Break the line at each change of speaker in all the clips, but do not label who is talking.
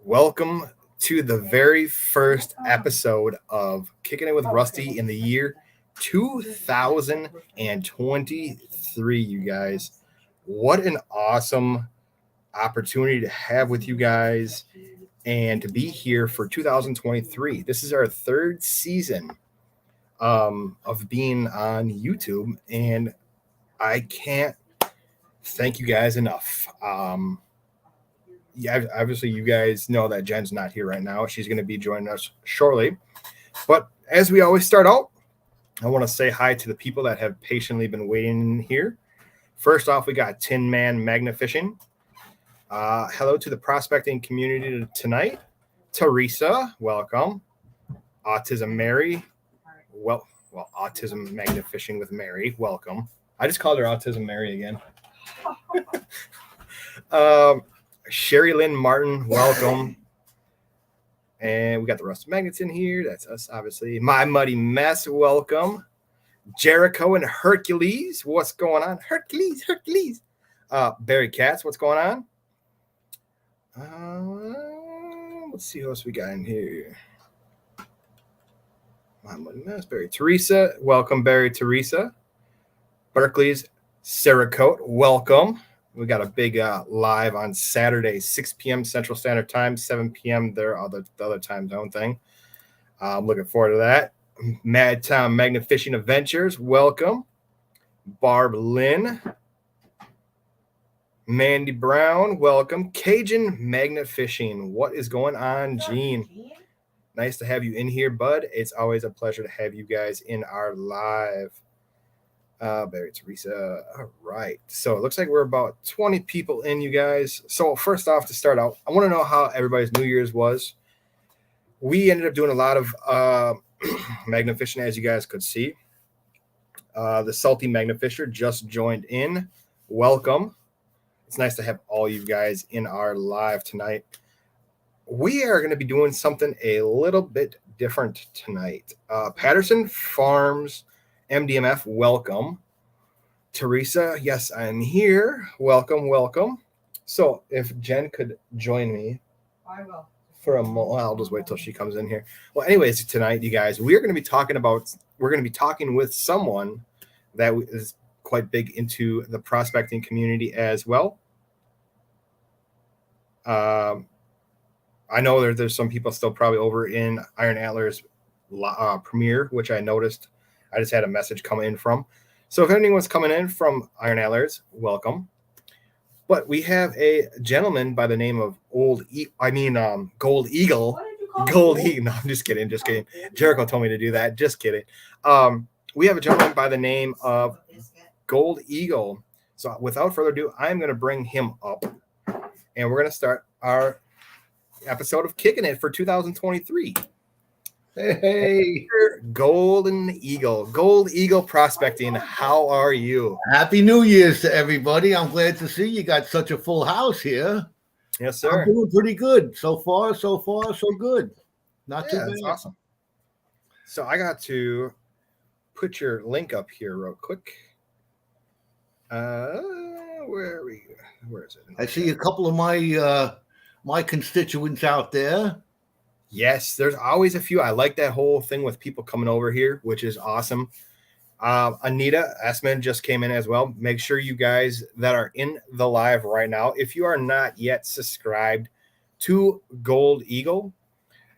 Welcome to the very first episode of Kicking It with Rusty in the year 2023, you guys. What an awesome opportunity to have with you guys and to be here for 2023. This is our third season of being on YouTube, and I can't thank you guys enough. Yeah, obviously you guys know that Jen's not here right now. She's going to be joining us shortly. But as we always start out, I want to say hi to the people that have patiently been waiting here. First off, we got Tin Man Magnafishing. Hello to the prospecting community tonight. Teresa, welcome. Autism Mary, well, Autism Magnafishing with Mary, welcome. I just called her Autism Mary again. Sherry Lynn Martin, welcome. And we got the Rusty Magnets in here. That's us, obviously. My Muddy Mess, welcome. Jericho and Hercules, what's going on? Hercules. Barry Katz, what's going on? Let's see who else we got in here. My Muddy Mess, Barry Teresa, welcome, Barry Teresa. Berkeley's Sarah Coat, welcome. We got a big live on Saturday, 6 p.m. Central Standard Time, 7 p.m. there, the other time zone thing. I'm looking forward to that. Mad Tom Magnafishing Adventures, welcome. Barb Lynn. Mandy Brown, welcome. Cajun Magnafishing, what is going on, Gene? Nice to have you in here, bud. It's always a pleasure to have you guys in our live. Barry Teresa. All right. So it looks like we're about 20 people in, you guys. So first off, to start out, I want to know how everybody's New Year's was. We ended up doing a lot of Magnafishing, as you guys could see. The Salty Magnafisher just joined in. Welcome. It's nice to have all you guys in our live tonight. We are going to be doing something a little bit different tonight. Patterson Farms MDMF, welcome. Teresa, yes, I'm here. Welcome. So if Jen could join me.
I will.
For a moment. I'll just wait till she comes in here. Well, anyways, tonight, you guys, we're going to be talking with someone that is quite big into the prospecting community as well. I know there's some people still probably over in Iron Antler's premiere, which I noticed. I just had a message come in from. So if anyone's coming in from Iron Antlers, welcome. But we have a gentleman by the name of Gold Eagle.
Gold Eagle.
No, I'm just kidding. Jericho told me to do that. Just kidding. We have a gentleman by the name of Gold Eagle. So without further ado, I'm going to bring him up. And we're going to start our episode of Kicking It for 2023.
Hey,
Golden Eagle. Gold Eagle Prospecting. How are you?
Happy New Year's to everybody. I'm glad to see you got such a full house here.
Yes, sir.
I'm doing pretty good. So far, so good. Not too bad.
That's awesome. So I got to put your link up here real quick. Where is it?
I see a couple of my constituents out there.
Yes, there's always a few. I like that whole thing with people coming over here, which is awesome. Anita Esman just came in as well. Make sure you guys that are in the live right now, if you are not yet subscribed to Gold Eagle,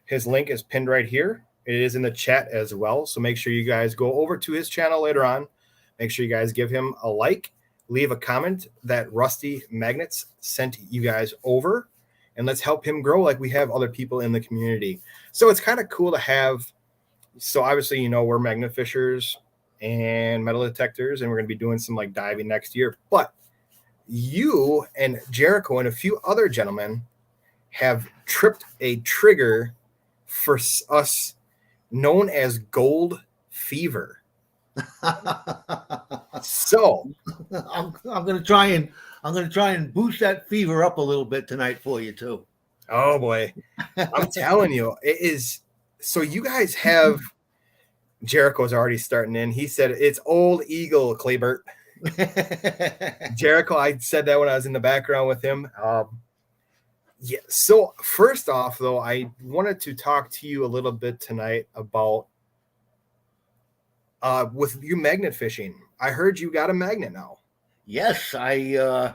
his link is pinned right here. It is in the chat as well. So make sure you guys go over to his channel later on. Make sure you guys give him a like, leave a comment that Rusty Magnets sent you guys over. And let's help him grow like we have other people in the community. So it's kind of cool to have. So obviously, we're Magnafishers and metal detectors, and we're going to be doing some like diving next year. But you and Jericho and a few other gentlemen have tripped a trigger for us known as gold fever. So
I'm going to try and boost that fever up a little bit tonight for you too.
Oh boy. I'm telling you, it is. So you guys have Jericho's already starting in. He said it's Old Eagle, Claybert. Jericho, I said that when I was in the background with him. Yeah. So first off, though, I wanted to talk to you a little bit tonight about with you magnet fishing. I heard you got a magnet now.
Yes, I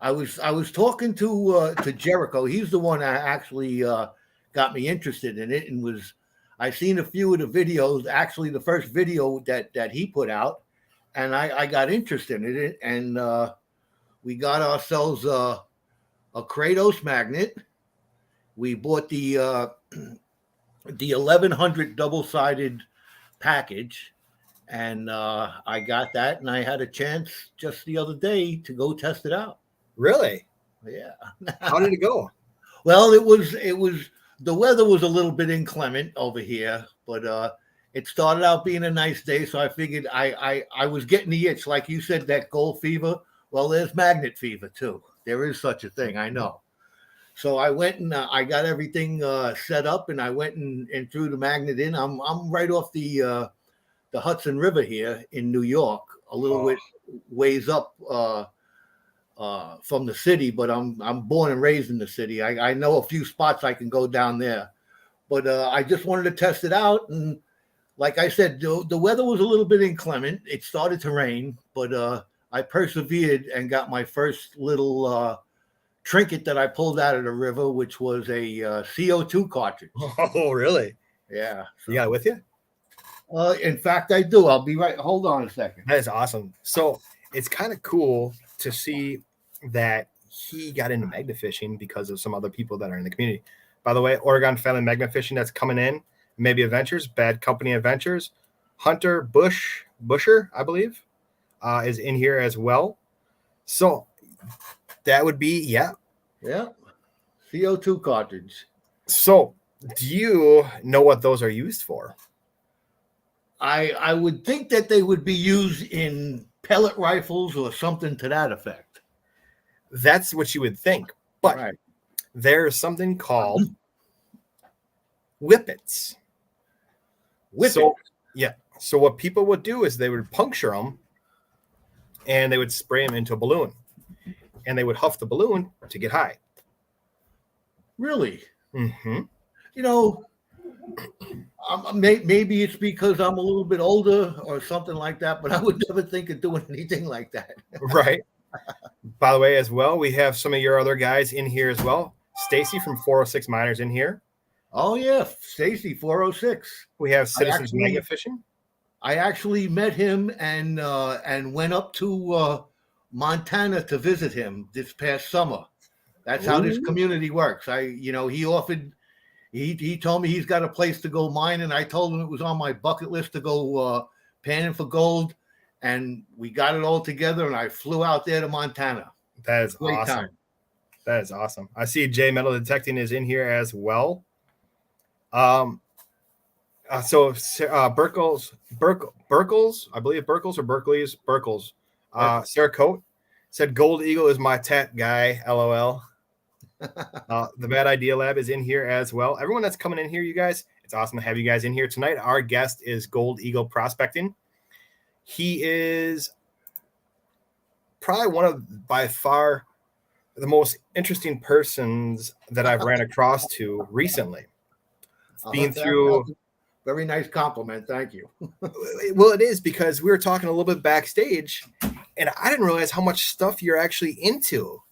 was talking to Jericho. He's the one that actually got me interested in it, and was I seen a few of the videos. Actually, the first video that he put out, and I got interested in it, and we got ourselves a Kratos magnet. We bought the 1100 double sided package, and I got that, and I had a chance just the other day to go test it out.
Really?
Yeah.
How did it go?
Well, it was the weather was a little bit inclement over here, but it started out being a nice day, so I figured I was getting the itch, like you said, that gold fever. Well, there's magnet fever too. There is such a thing, I know. So I went and I got everything set up, and I went and threw the magnet in. I'm right off the Hudson River here in New York, a little bit ways up from the city, but I'm born and raised in the city. I know a few spots I can go down there, but I just wanted to test it out. And like I said, the weather was a little bit inclement. It started to rain, but I persevered and got my first little trinket that I pulled out of the river, which was a CO2 cartridge.
Oh, really?
Yeah. So,
You got it with you?
in fact, I do. I'll be right. Hold on a second.
That is awesome. So it's kind of cool to see that he got into magnet fishing because of some other people that are in the community. By the way, Oregon Family Magnet Fishing that's coming in, maybe Adventures, Bad Company Adventures, Hunter Busher, I believe, is in here as well. So that would be, yeah.
CO2 cartridge.
So do you know what those are used for?
I would think that they would be used in pellet rifles or something to that effect.
That's what you would think. But
Right.
there's something called whippets. So, yeah. So what people would do is they would puncture them and they would spray them into a balloon. And they would huff the balloon to get high.
Really?
Mm-hmm.
You know, maybe it's because I'm a little bit older or something like that, but I would never think of doing anything like that.
Right. By the way, as well, we have some of your other guys in here as well. Stacy from 406 Miners in here.
Oh, yeah. Stacy, 406.
We have Citizens Magnet Fishing.
I actually met him and went up to Montana to visit him this past summer. That's how this community works. He told me he's got a place to go mine, and I told him it was on my bucket list to go panning for gold, and we got it all together, and I flew out there to Montana.
That is awesome. Time. That is awesome. I see J Metal Detecting is in here as well. Burkles, I believe Burkles or Berkeley's Burkles. Sarah Coate said Gold Eagle is my tat guy, LOL. The Bad Idea Lab is in here as well. Everyone that's coming in here, you guys, it's awesome to have you guys in here tonight. Our guest is Gold Eagle Prospecting. He is probably one of, by far, the most interesting persons that I've ran across to recently. Being through
very nice compliment, thank you.
Well, it is, because we were talking a little bit backstage, and I didn't realize how much stuff you're actually into.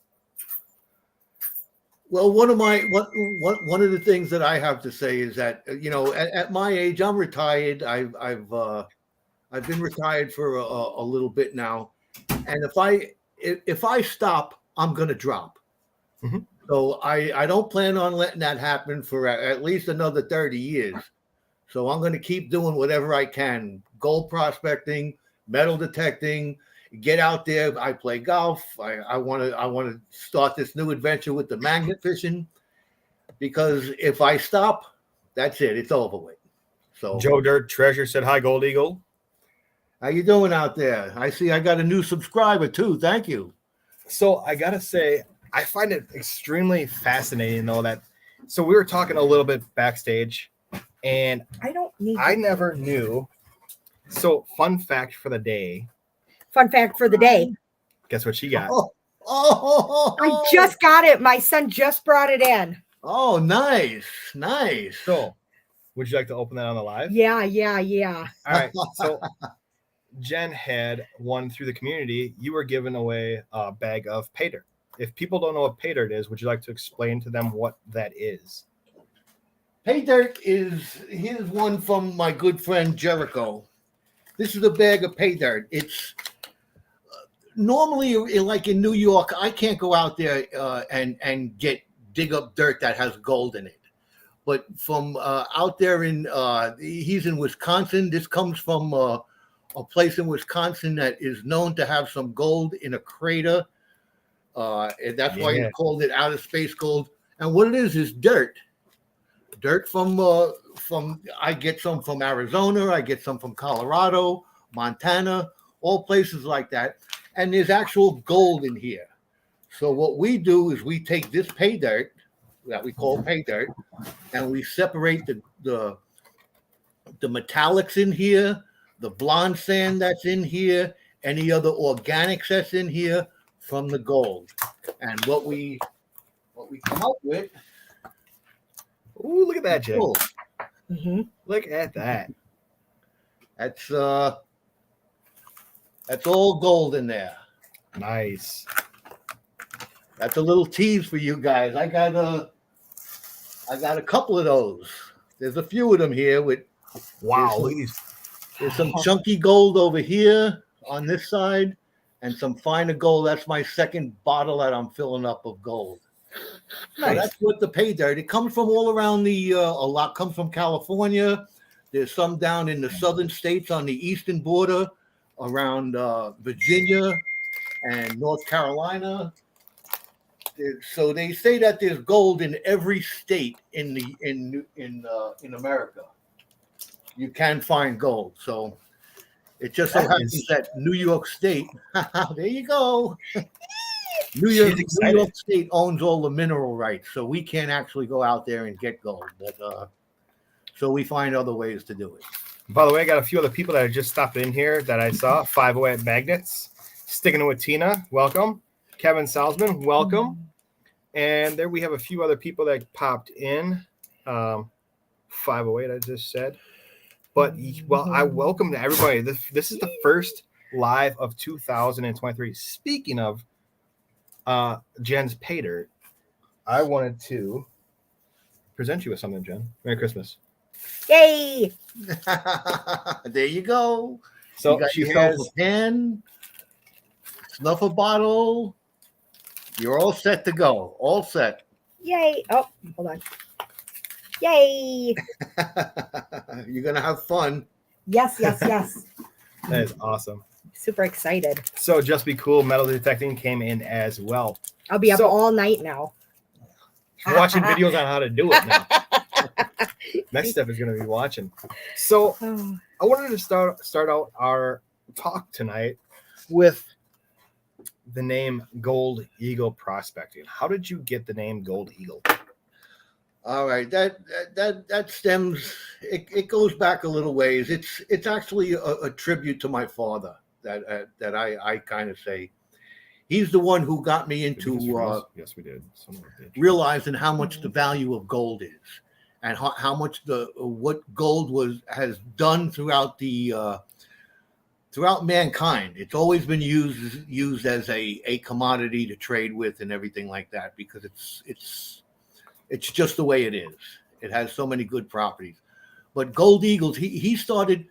Well, one of the things that I have to say is that, you know, at my age, I'm retired. I've been retired for a little bit now, and if I stop, I'm going to drop.
Mm-hmm.
So I don't plan on letting that happen for at least another 30 years. So I'm going to keep doing whatever I can: gold prospecting, metal detecting. Get out there. I play golf. I want to start this new adventure with the magnet fishing, because if I stop, that's it. It's over with. So
Joe Dirt Treasure said, "Hi, Gold Eagle.
How you doing out there? I see I got a new subscriber too. Thank you."
So I gotta say, I find it extremely fascinating, though, that so we were talking a little bit backstage, and I never knew. So fun fact for the day.
Fun fact for the day.
Guess what she got?
Oh,
I just got it. My son just brought it in.
oh, nice, nice.
So, would you like to open that on the live?
Yeah.
All right. So, Jen had one through the community. You were giving away a bag of pay dirt. If people don't know what pay dirt is, would you like to explain to them what that is?
Pay dirt here's one from my good friend Jericho. This is a bag of pay dirt. It's normally like in New York, I can't go out there and dig up dirt that has gold in it. But from out there he's in Wisconsin. This comes from a place in Wisconsin that is known to have some gold in a crater. And that's why he called it outer space gold. And what it is dirt. Dirt from I get some from Arizona, I get some from Colorado, Montana, all places like that. And there's actual gold in here. So what we do is we take this pay dirt that we call pay dirt, and we separate the metallics in here, the blonde sand that's in here, any other organics that's in here from the gold. And what we come up with.
Ooh, look at that, Jen.
Cool.
Mm-hmm.
Look at that.
That's all gold in there.
Nice.
That's a little tease for you guys. I got a couple of those. There's a few of them here with
Wow.
there's some chunky gold over here on this side and some finer gold. That's my second bottle that I'm filling up of gold. Nice. So that's what the pay dirt. It comes from all around a lot comes from California. There's some down in the southern states on the eastern border around Virginia and North Carolina. So they say that there's gold in every state in America. You can find gold. So it just so happens that New York State, there you go. New York State owns all the mineral rights, so we can't actually go out there and get gold. But so we find other ways to do it.
By the way, I got a few other people that have just stopped in here that I saw. 508 Magnets, sticking with Tina, welcome. Kevin Salzman, welcome. And there we have a few other people that popped in. 508, I just said. But well, I welcome to everybody. This is the first live of 2023. Speaking of Jen's pay dirt, I wanted to present you with something, Jen. Merry Christmas.
Yay!
There you go.
So
you got
she
yourself
has
a pen, snuff a bottle. You're all set to go. All set.
Yay! Oh, hold on. Yay!
You're gonna have fun.
Yes.
that is awesome.
Super excited.
So Just Be Cool metal detecting came in as well.
I'll be up all night now.
Watching videos on how to do it now. Next step is going to be watching. So I wanted to start out our talk tonight with the name Gold Eagle Prospecting. How did you get the name Gold Eagle?
All right, that stems. It goes back a little ways. It's actually a tribute to my father that I kind of say. He's the one who got me into
yes, we did.
Realizing how much the value of gold is, and how much what gold has done throughout throughout mankind. It's always been used as a commodity to trade with and everything like that, because it's just the way it is. It has so many good properties. But Gold Eagles, he started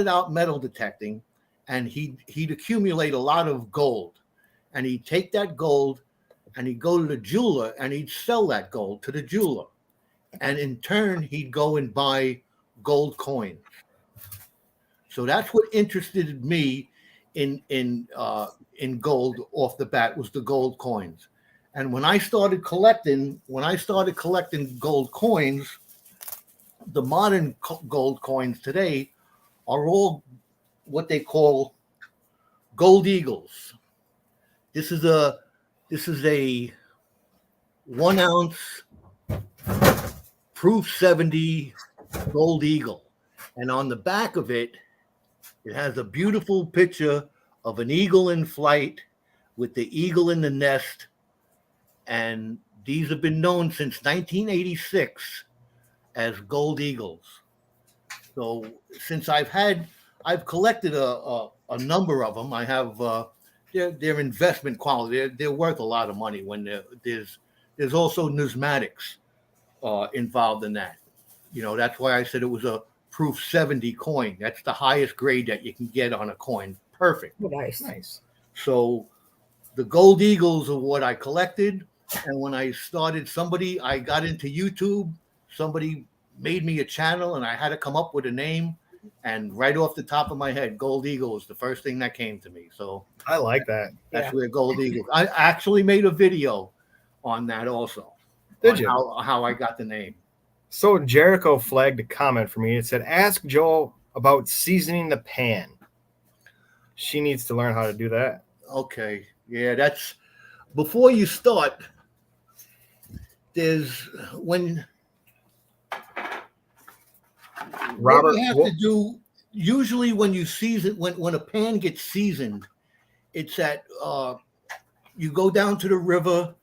out metal detecting, and he'd accumulate a lot of gold, and he'd take that gold and he'd go to the jeweler and he'd sell that gold to the jeweler, and in turn he'd go and buy gold coins. So that's what interested me in gold off the bat, was the gold coins. And when I started collecting gold coins, the modern gold coins today are all what they call Gold Eagles. This is a 1 ounce proof 70 Gold Eagle, and on the back of it, it has a beautiful picture of an eagle in flight with the eagle in the nest, and these have been known since 1986 as gold eagles. So since I've collected a number of them. I have their investment quality. They're worth a lot of money. When there's also numismatics involved in that. You know, that's why I said it was a proof 70 coin. That's the highest grade that you can get on a coin. Perfect.
Oh,
Nice.
So the gold eagles are what I collected. And when I started, I got into YouTube. Somebody made me a channel, and I had to come up with a name. And right off the top of my head, Gold Eagle was the first thing that came to me. So
I like that.
That's where Gold Eagle. I actually made a video on that also.
Did you?
How I got the name.
So Jericho flagged a comment for me. It said, "Ask Joel about seasoning the pan." She needs to learn how to do that.
Okay. Yeah, that's before you start. There's when
Robert,
what you have to do usually when you season when a pan gets seasoned, it's that you go down to the river,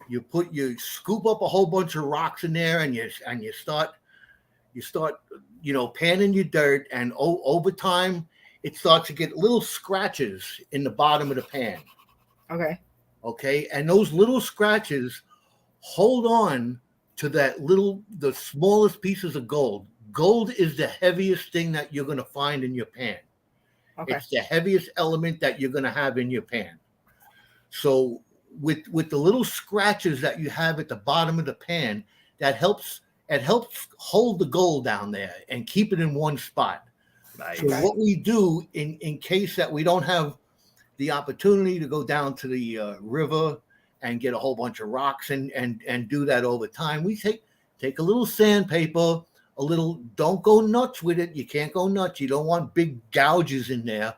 you scoop up a whole bunch of rocks in there, and you start panning your dirt, and over time it starts to get little scratches in the bottom of the pan. Okay, and those little scratches hold on to the smallest pieces of gold. Gold is the heaviest thing that you're going to find in your pan. It's the heaviest element that you're going to have in your pan. So with the little scratches that you have at the bottom of the pan, it helps hold the gold down there and keep it in one spot.
Nice.
So what we do in case that we don't have the opportunity to go down to the river and get a whole bunch of rocks and do that over time, we take a little sandpaper, don't go nuts with it. You can't go nuts. You don't want big gouges in there,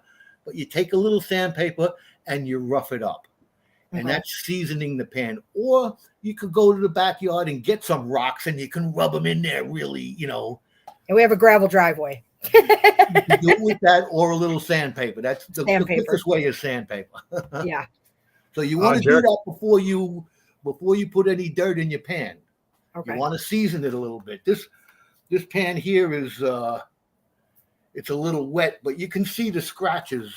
but you take a little sandpaper and you rough it up. And that's seasoning the pan. Or you could go to the backyard and get some rocks and you can rub them in there really,
And we have a gravel driveway.
You can do it with that or a little sandpaper. That's the quickest way is sandpaper.
Yeah.
So you want to do that before you put any dirt in your pan.
Okay.
You want to season it a little bit. This pan here is it's a little wet, but you can see the scratches.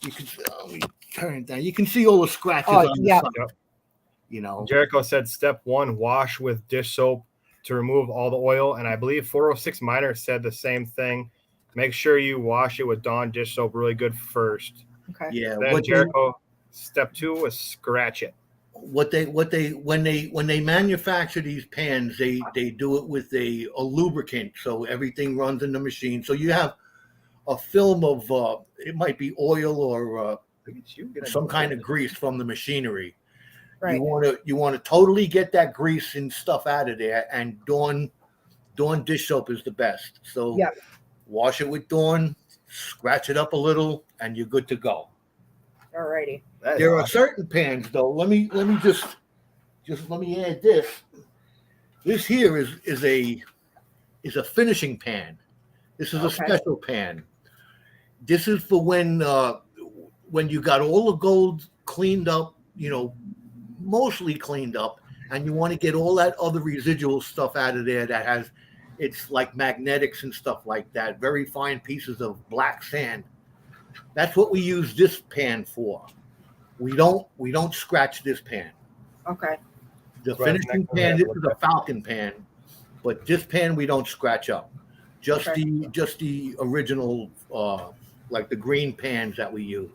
You can let me turn it down. You can see all the scratches on the side.
Jericho said step 1, wash with dish soap to remove all the oil. And I believe 406 Miner said the same thing. Make sure you wash it with Dawn dish soap really good first.
Okay.
Yeah.
Then Jericho, step 2 was scratch it.
When they manufacture these pans, they do it with a lubricant, so everything runs in the machine. So you have a film of it might be oil or some kind of grease from the machinery.
Right.
You want to totally get that grease and stuff out of there, and Dawn dish soap is the best. So wash it with Dawn, scratch it up a little, and you're good to go.
Alrighty.
There are certain pans though. Let me just let me add this. This here is a finishing pan. This is a special pan. This is for when you got all the gold cleaned up, mostly cleaned up, and you want to get all that other residual stuff out of there that it's like magnetics and stuff like that, very fine pieces of black sand. That's what we use this pan for. We don't scratch this pan.
Okay.
The finishing pan, this is a Falcon pan, but this pan we don't scratch up. Just the original like the green pans that we use.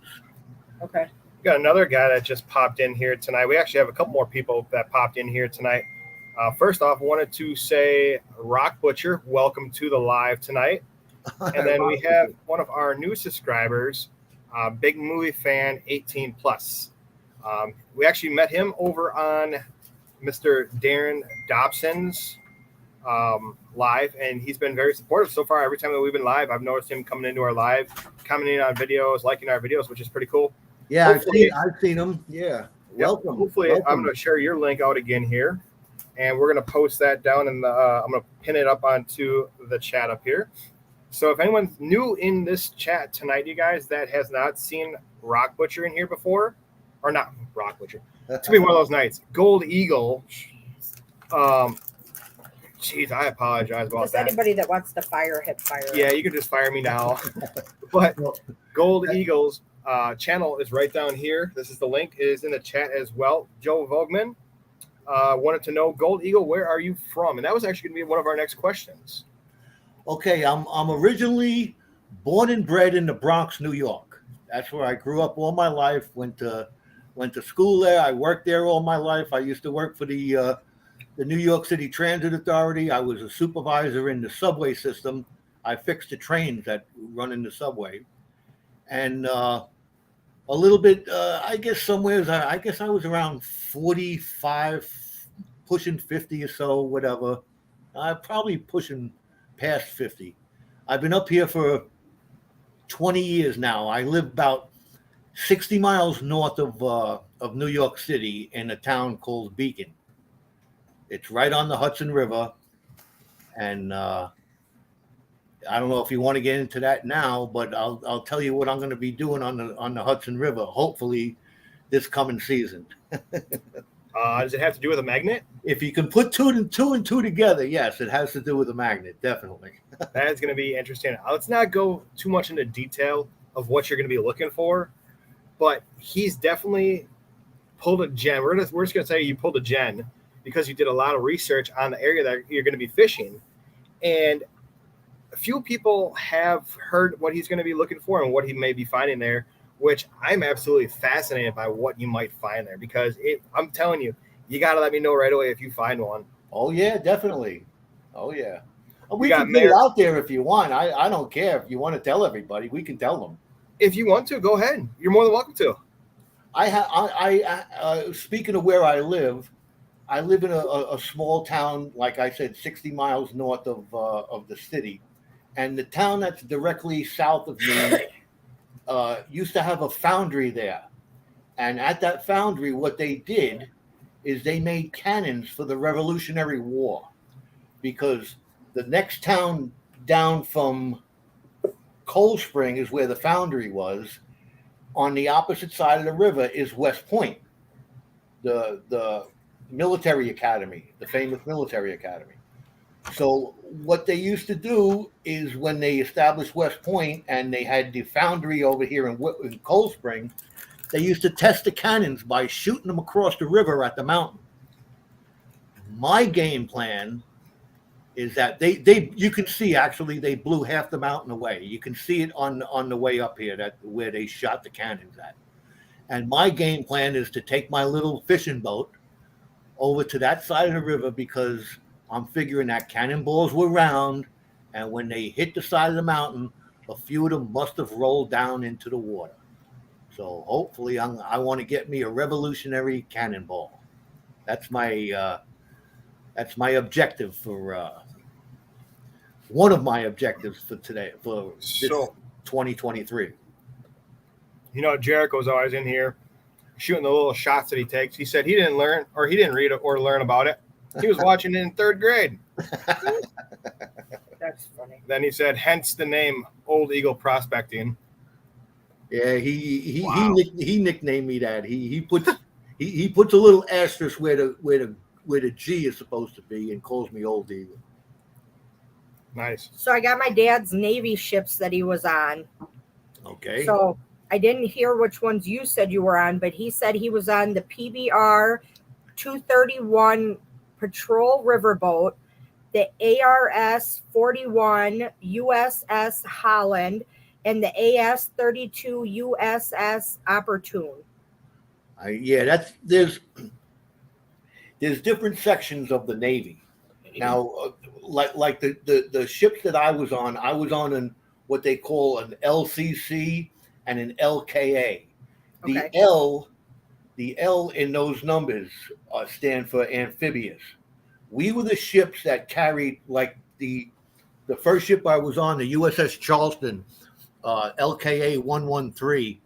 Okay.
We got another guy that just popped in here tonight. We actually have a couple more people that popped in here tonight. First off, I wanted to say Rock Butcher, welcome to the live tonight. And then we have one of our new subscribers, big movie fan, 18 plus. We actually met him over on Mr. Darren Dobson's live, and he's been very supportive so far. Every time that we've been live, I've noticed him coming into our live, commenting on videos, liking our videos, which is pretty cool.
Yeah, I've seen him. Yeah.
Welcome. Hopefully, I'm going to share your link out again here, and we're going to post that down in the. I'm going to pin it up onto the chat up here. So if anyone's new in this chat tonight, you guys, that has not seen Rock Butcher in here before, or not Rock Witcher. It's gonna be one of those nights. Gold Eagle. Jeez, I apologize about
Just
that.
anybody that wants to fire, hit fire.
Yeah, you can just fire me now. But Gold Eagle's channel is right down here. This is the link. It is in the chat as well. Joe Vogman wanted to know, Gold Eagle, where are you from? And that was actually going to be one of our next questions.
Okay, I'm originally born and bred in the Bronx, New York. That's where I grew up all my life. Went to school there. I worked there all my life. I used to work for the New York City Transit Authority. I was a supervisor in the subway system. I fixed the trains that run in the subway. And a little bit, I guess I guess I was around 45, pushing 50 or so, whatever. Probably pushing past 50. I've been up here for 20 years now. I live about 60 miles north of New York City in a town called Beacon. It's right on the Hudson River, and I don't know if you want to get into that now, but I'll tell you what I'm going to be doing on the Hudson River, hopefully this coming season.
Does it have to do with a magnet?
If you can put two and two together, yes, it has to do with a magnet, definitely.
That is going to be interesting. Let's not go too much into detail of what you're going to be looking for, but he's definitely pulled a gem. We're just going to say you pulled a gem because you did a lot of research on the area that you're going to be fishing. And a few people have heard what he's going to be looking for and what he may be finding there, which I'm absolutely fascinated by what you might find there, because I'm telling you, you got to let me know right away if you find one.
Oh, yeah, definitely. Oh, yeah. We can get it out there if you want. I don't care. If you want to tell everybody, we can tell them.
If you want to, go ahead. You're more than welcome to.
Speaking of where I live in a small town, like I said, 60 miles north of the city. And the town that's directly south of me used to have a foundry there. And at that foundry, what they did is they made cannons for the Revolutionary War, because the next town down from Cold Spring is where the foundry was. On the opposite side of the river is West Point, the military academy, the famous military academy. So what they used to do is, when they established West Point and they had the foundry over here in Cold Spring, they used to test the cannons by shooting them across the river at the mountain. My game plan is that you can see, actually, they blew half the mountain away. You can see it on the way up here, where they shot the cannons at. And my game plan is to take my little fishing boat over to that side of the river, because I'm figuring that cannonballs were round, and when they hit the side of the mountain, a few of them must have rolled down into the water. So hopefully I want to get me a Revolutionary cannonball. That's my objective for one of my objectives for today, for this 2023.
You know, Jericho's always in here shooting the little shots that he takes. He said he didn't learn, or he didn't read it or learn about it. He was watching it in third grade.
That's funny.
Then he said, hence the name Old Eagle Prospecting.
Yeah, he nicknamed me that. He puts a little asterisk where the G is supposed to be, and calls me Old Eagle.
Nice.
So I got my dad's Navy ships that he was on.
Okay.
So I didn't hear which ones you said you were on, but he said he was on the PBR 231 Patrol Riverboat, the ARS 41 USS Holland, and the AS 32 USS Opportune.
There's different sections of the Navy. Now, like the ships that I was on in what they call an LCC and an LKA.
Okay.
The L in those numbers stand for amphibious. We were the ships that carried, like the first ship I was on, the USS Charleston, LKA 113,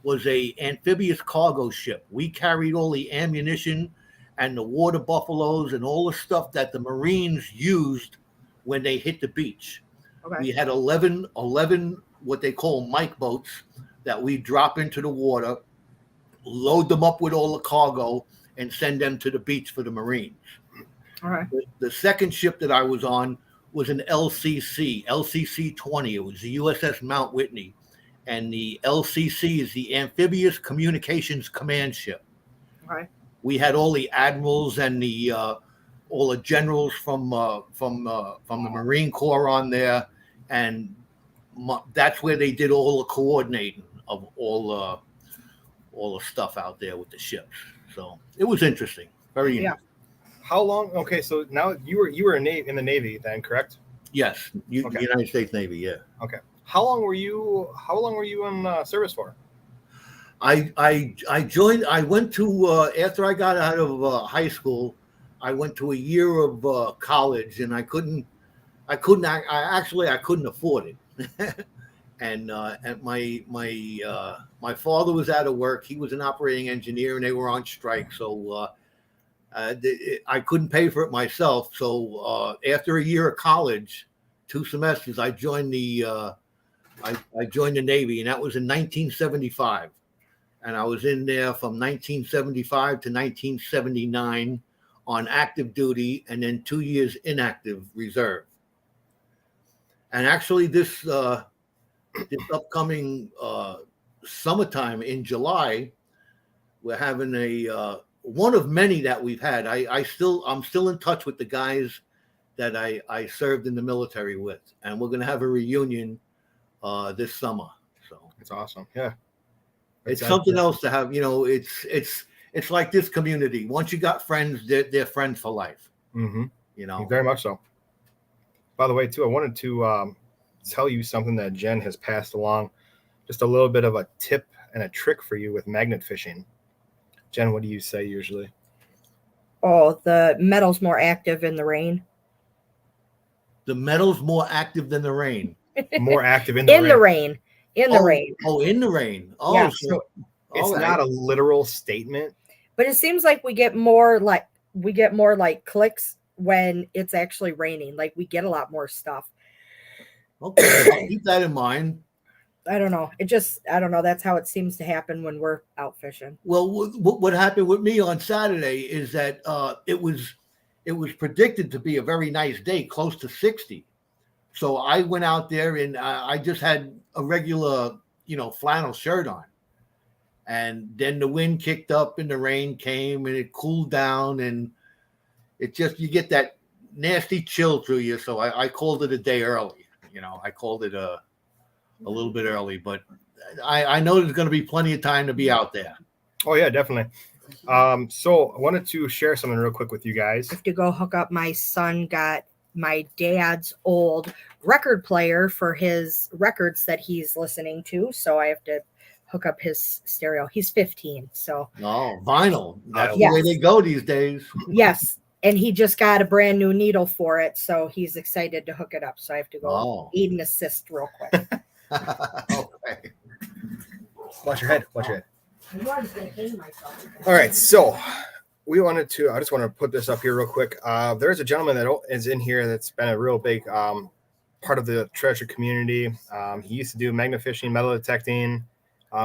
was a amphibious cargo ship. We carried all the ammunition and the water buffaloes and all the stuff that the Marines used when they hit the beach.
Okay.
We had 11 what they call Mike boats that we drop into the water, load them up with all the cargo, and send them to the beach for the Marines.
All right.
The second ship that I was on was an LCC 20. It was the USS Mount Whitney, and the LCC is the Amphibious Communications Command Ship.
All right.
We had all the admirals and all the generals from the Marine Corps on there, and that's where they did all the coordinating of all the stuff out there with the ships. So it was interesting, very interesting.
How long? Okay, so now you were in the Navy then, correct?
Yes,
Okay.
The United States Navy. Yeah.
Okay. How long were you in service for?
I joined. I went to after I got out of high school. I went to a year of college, and I couldn't afford it. and my father was out of work. He was an operating engineer, and they were on strike. So I couldn't pay for it myself. So after a year of college, 2 semesters, I joined the Navy, and that was in 1975. And I was in there from 1975 to 1979 on active duty, and then 2 years inactive reserve. And actually, this upcoming summertime in July, we're having a one of many that we've had. I'm still in touch with the guys that I served in the military with, and we're going to have a reunion this summer. So
it's awesome. Yeah,
it's something else to have. It's like this community. Once you got friends, they're friends for life.
Mm-hmm. Very much so. By the way, too, I wanted to tell you something that Jen has passed along. Just a little bit of a tip and a trick for you with magnet fishing. Jen, what do you say usually?
Oh, the metal's more active in the rain.
The metal's more active than the rain.
More active in the rain.
In the rain.
Oh, in the rain. Oh,
yeah.
So
it's not a literal statement.
But it seems like we get more like clicks when it's actually raining. Like we get a lot more stuff.
Okay, I'll keep that in mind.
I don't know. I don't know. That's how it seems to happen when we're out fishing.
Well, what happened with me on Saturday is that it was predicted to be a very nice day, close to 60. So I went out there and I just had a regular, flannel shirt on. And then the wind kicked up and the rain came and it cooled down, and you get that nasty chill through you. So I called it a day early. I called it a little bit early, but I know there's going to be plenty of time to be out there.
Oh yeah, definitely. So I wanted to share something real quick with you guys.
I have to go hook up. My son got my dad's old record player for his records that he's listening to. So I have to hook up his stereo. He's 15. So
vinyl. That's the way they go these days.
Yes. And he just got a brand new needle for it. So he's excited to hook it up. So I have to go aid and assist real quick.
Okay.
Watch your head. All right. So I just want to put this up here real quick. There's a gentleman that is in here that's been a real big part of the treasure community. He used to do magnet fishing, metal detecting.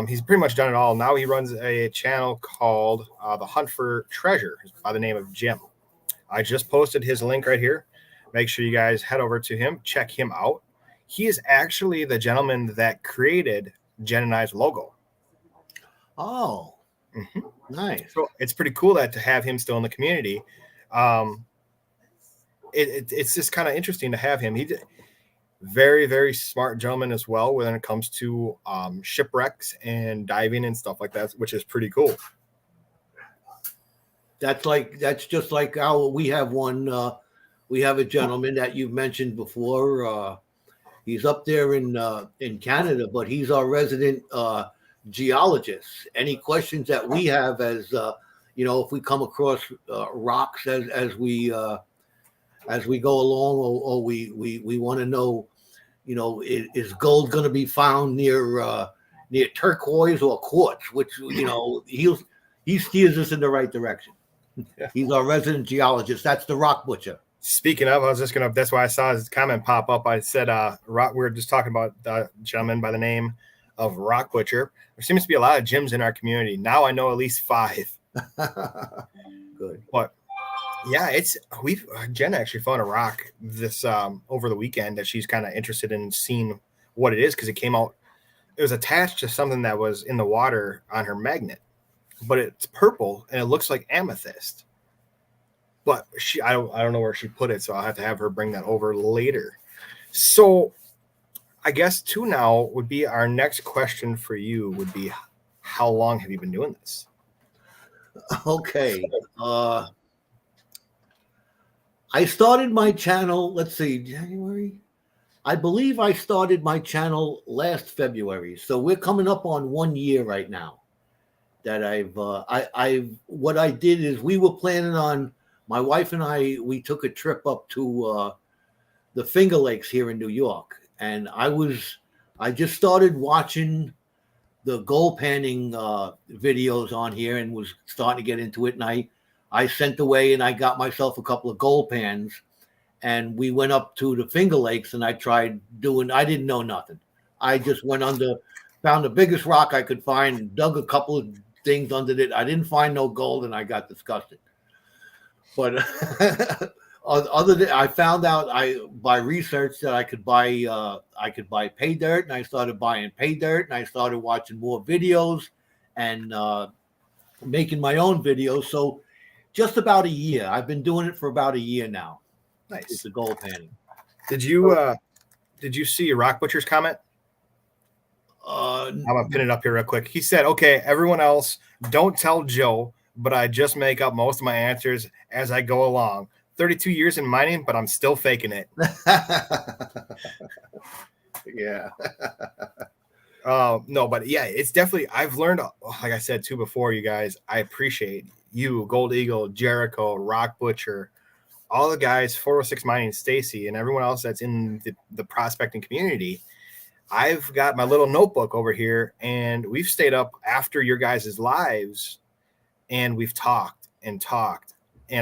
He's pretty much done it all. Now he runs a channel called The Hunt for Treasure by the name of Jim. I just posted his link right here. Make sure you guys head over to him, check him out. He is actually the gentleman that created Jen and I's logo.
Oh, nice.
So it's pretty cool to have him still in the community. It's just kind of interesting to have him. He's very, very smart gentleman as well when it comes to shipwrecks and diving and stuff like that, which is pretty cool.
That's just like how we have one. We have a gentleman that you've mentioned before. He's up there in Canada, but he's our resident geologist. Any questions that we have, as if we come across rocks as we go along, or we want to know, is gold going to be found near turquoise or quartz? Which he steers us in the right direction. Yeah. He's our resident geologist. That's the rock butcher.
Speaking of, that's why I saw his comment pop up. I said, we were just talking about the gentleman by the name of Rock Butcher. There seems to be a lot of gyms in our community. Now I know at least 5.
Good.
But yeah, Jen actually found a rock this over the weekend that she's kind of interested in seeing what it is, because it came out. It was attached to something that was in the water on her magnet, but it's purple and it looks like amethyst. But I don't know where she put it, so I'll have to have her bring that over later. So I guess too now would be our next question for you would be, how long have you been doing this?
Okay. I started my channel, let's see, January. I believe I started my channel last February. So we're coming up on 1 year right now that what I did is we were planning on, my wife and we took a trip up to the Finger Lakes here in New York. And I just started watching the gold panning videos on here and was starting to get into it. And I sent away and I got myself a couple of gold pans. And we went up to the Finger Lakes and I didn't know nothing. I just went found the biggest rock I could find and dug a couple of things under it. I didn't find no gold and I got disgusted. But I found out by research that I could buy pay dirt, and I started buying pay dirt, and I started watching more videos and making my own videos. So just about a year. I've been doing it for about a year now.
Nice.
It's the gold panning.
Did you see Rock Butcher's comment? I'm gonna pin it up here real quick. He said, "Okay, everyone else, don't tell Joe, but I just make up most of my answers as I go along. 32 years in mining, but I'm still faking it."
Yeah.
No, but yeah, it's definitely, I've learned, like I said too before, you guys, I appreciate you, Gold Eagle, Jericho, Rock Butcher, all the guys, 406 Mining, Stacy, and everyone else that's in the prospecting community. I've got my little notebook over here, and we've stayed up after your guys' lives, and we've talked, and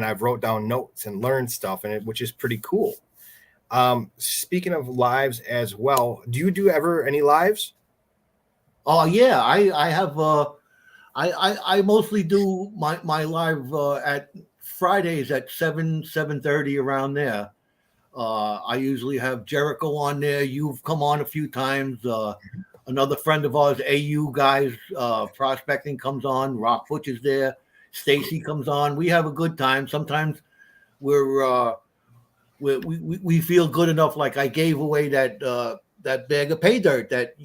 I've wrote down notes and learned stuff, which is pretty cool. Speaking of lives as well, do you do ever any lives?
Oh yeah, I have. I mostly do my live at Fridays at 7:30 around there. I usually have Jericho on there. You've come on a few times. Another friend of ours, AU guys, prospecting, comes on. Rock Butcher's there. Stacy comes on. We have a good time. Sometimes we feel good enough. Like I gave away that bag of pay dirt that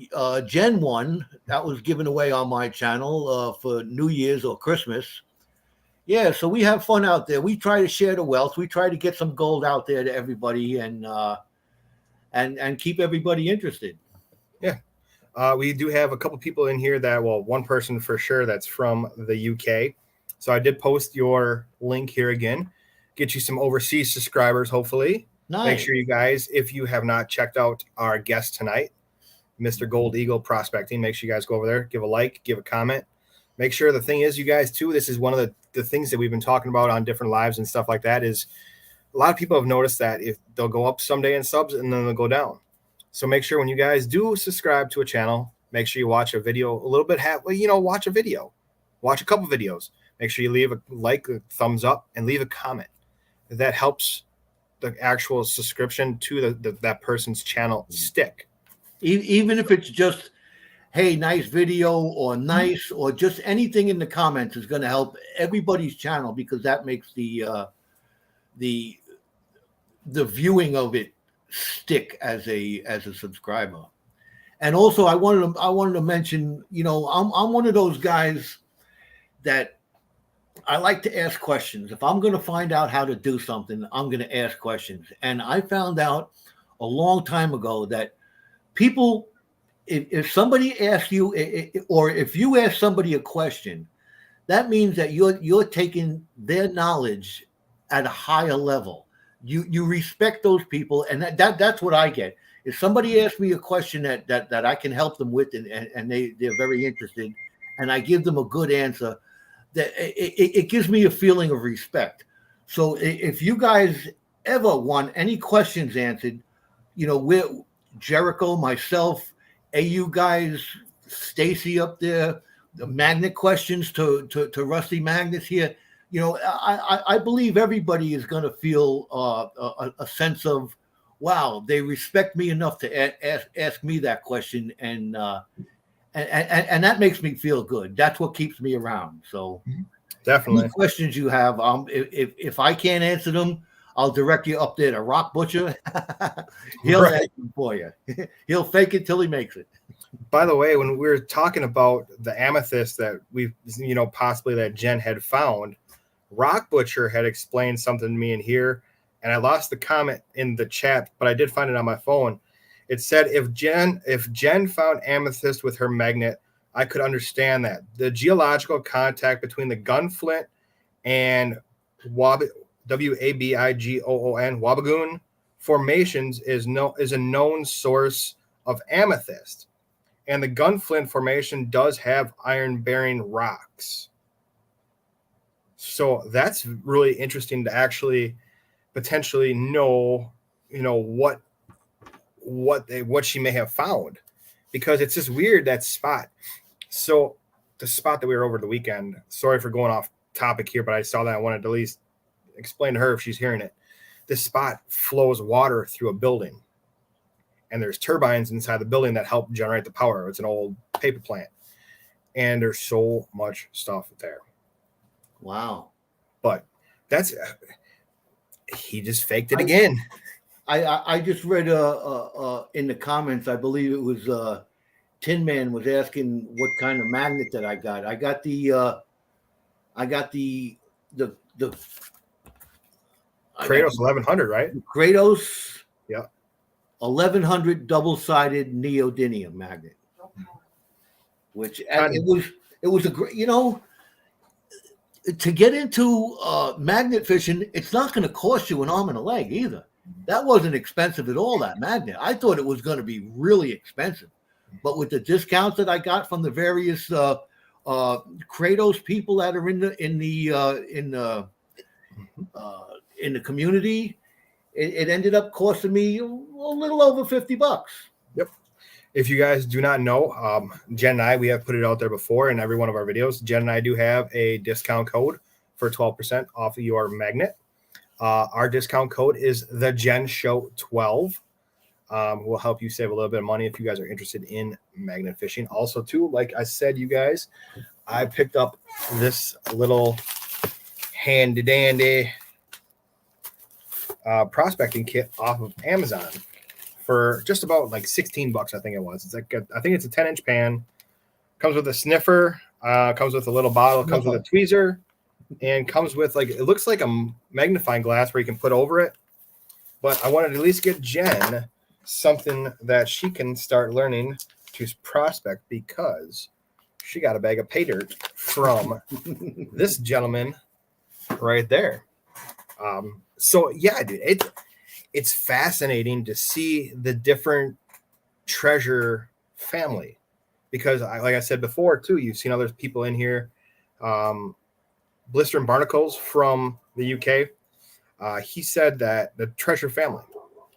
Jen won. That was given away on my channel for New Year's or Christmas. Yeah, so we have fun out there. We try to share the wealth. We try to get some gold out there to everybody and keep everybody interested.
Yeah. We do have a couple people in here one person for sure that's from the UK. So I did post your link here again. Get you some overseas subscribers, hopefully.
Nice.
Make sure you guys, if you have not checked out our guest tonight, Mr. Gold Eagle Prospecting, make sure you guys go over there, give a like, give a comment. Make sure the thing is, you guys, too, this is one of the things that we've been talking about on different lives and stuff like that, is a lot of people have noticed that if they'll go up someday in subs and then they'll go down. So make sure when you guys do subscribe to a channel, make sure you watch a video a little bit, watch a video, watch a couple videos. Make sure you leave a like, a thumbs up, and leave a comment. That helps the actual subscription to that person's channel stick.
Even if it's just, hey, nice video, or nice, or just anything in the comments is going to help everybody's channel, because that makes the viewing of it stick as a subscriber. And also, I wanted to mention, I'm one of those guys that I like to ask questions. If I'm going to find out how to do something, I'm going to ask questions. And I found out a long time ago that people, if somebody asks you, or if you ask somebody a question, that means that you're taking their knowledge at a higher level. You respect those people, and that's what I get. If somebody asks me a question that I can help them with, and they're very interested, and I give them a good answer, that it gives me a feeling of respect. So if you guys ever want any questions answered, we're Jericho, myself, AU guys, Stacy up there, the magnet questions to Rusty Magnets here. You know, I believe everybody is going to feel a sense of, wow, they respect me enough to ask me that question, and that makes me feel good. That's what keeps me around. So
Definitely.
any questions you have, if I can't answer them, I'll direct you up there to Rock Butcher. He'll answer them for you. He'll fake it till he makes it.
By the way, when we were talking about the amethyst that we, possibly that Jen had found, Rock Butcher had explained something to me in here, and I lost the comment in the chat, but I did find it on my phone. It said, if Jen found amethyst with her magnet, I could understand that. The geological contact between the gunflint and Wabigoon, Wabigoon formations is a known source of amethyst. And the gunflint formation does have iron-bearing rocks. So that's really interesting to actually potentially know, what she may have found, because it's just weird, that spot. So the spot that we were over the weekend, sorry for going off topic here, but I saw that I wanted to at least explain to her if she's hearing it. This spot flows water through a building, and there's turbines inside the building that help generate the power. It's an old paper plant, and there's so much stuff there.
Wow.
But he just faked it again.
I just read in the comments, I believe it was Tin Man was asking what kind of magnet that I got. I got the
Kratos 1100, right?
Kratos,
yeah,
1100 double-sided neodymium magnet, which it was a great, to get into magnet fishing, it's not going to cost you an arm and a leg either. That wasn't expensive at all, that magnet. I thought it was going to be really expensive, but with the discounts that I got from the various Kratos people that are in the community, it ended up costing me a little over $50.
Yep. If you guys do not know, Jen and I, we have put it out there before in every one of our videos. Jen and I do have a discount code for 12% off of your magnet. Our discount code is the Jen Show 12. Will help you save a little bit of money if you guys are interested in magnet fishing. Also, too, like I said, you guys, I picked up this little handy dandy prospecting kit off of Amazon for just about like $16, I think it was. It's like I think it's a 10-inch pan. Comes with a sniffer. Comes with a little bottle. Comes with a tweezer, and comes with it looks like a magnifying glass where you can put over it. But I wanted to at least get Jen something that she can start learning to prospect, because she got a bag of pay dirt from this gentleman right there. So yeah, dude, it's fascinating to see the different treasure family, because like I said before too, you've seen other people in here. Blister and Barnacles from the UK. He said that the treasure family,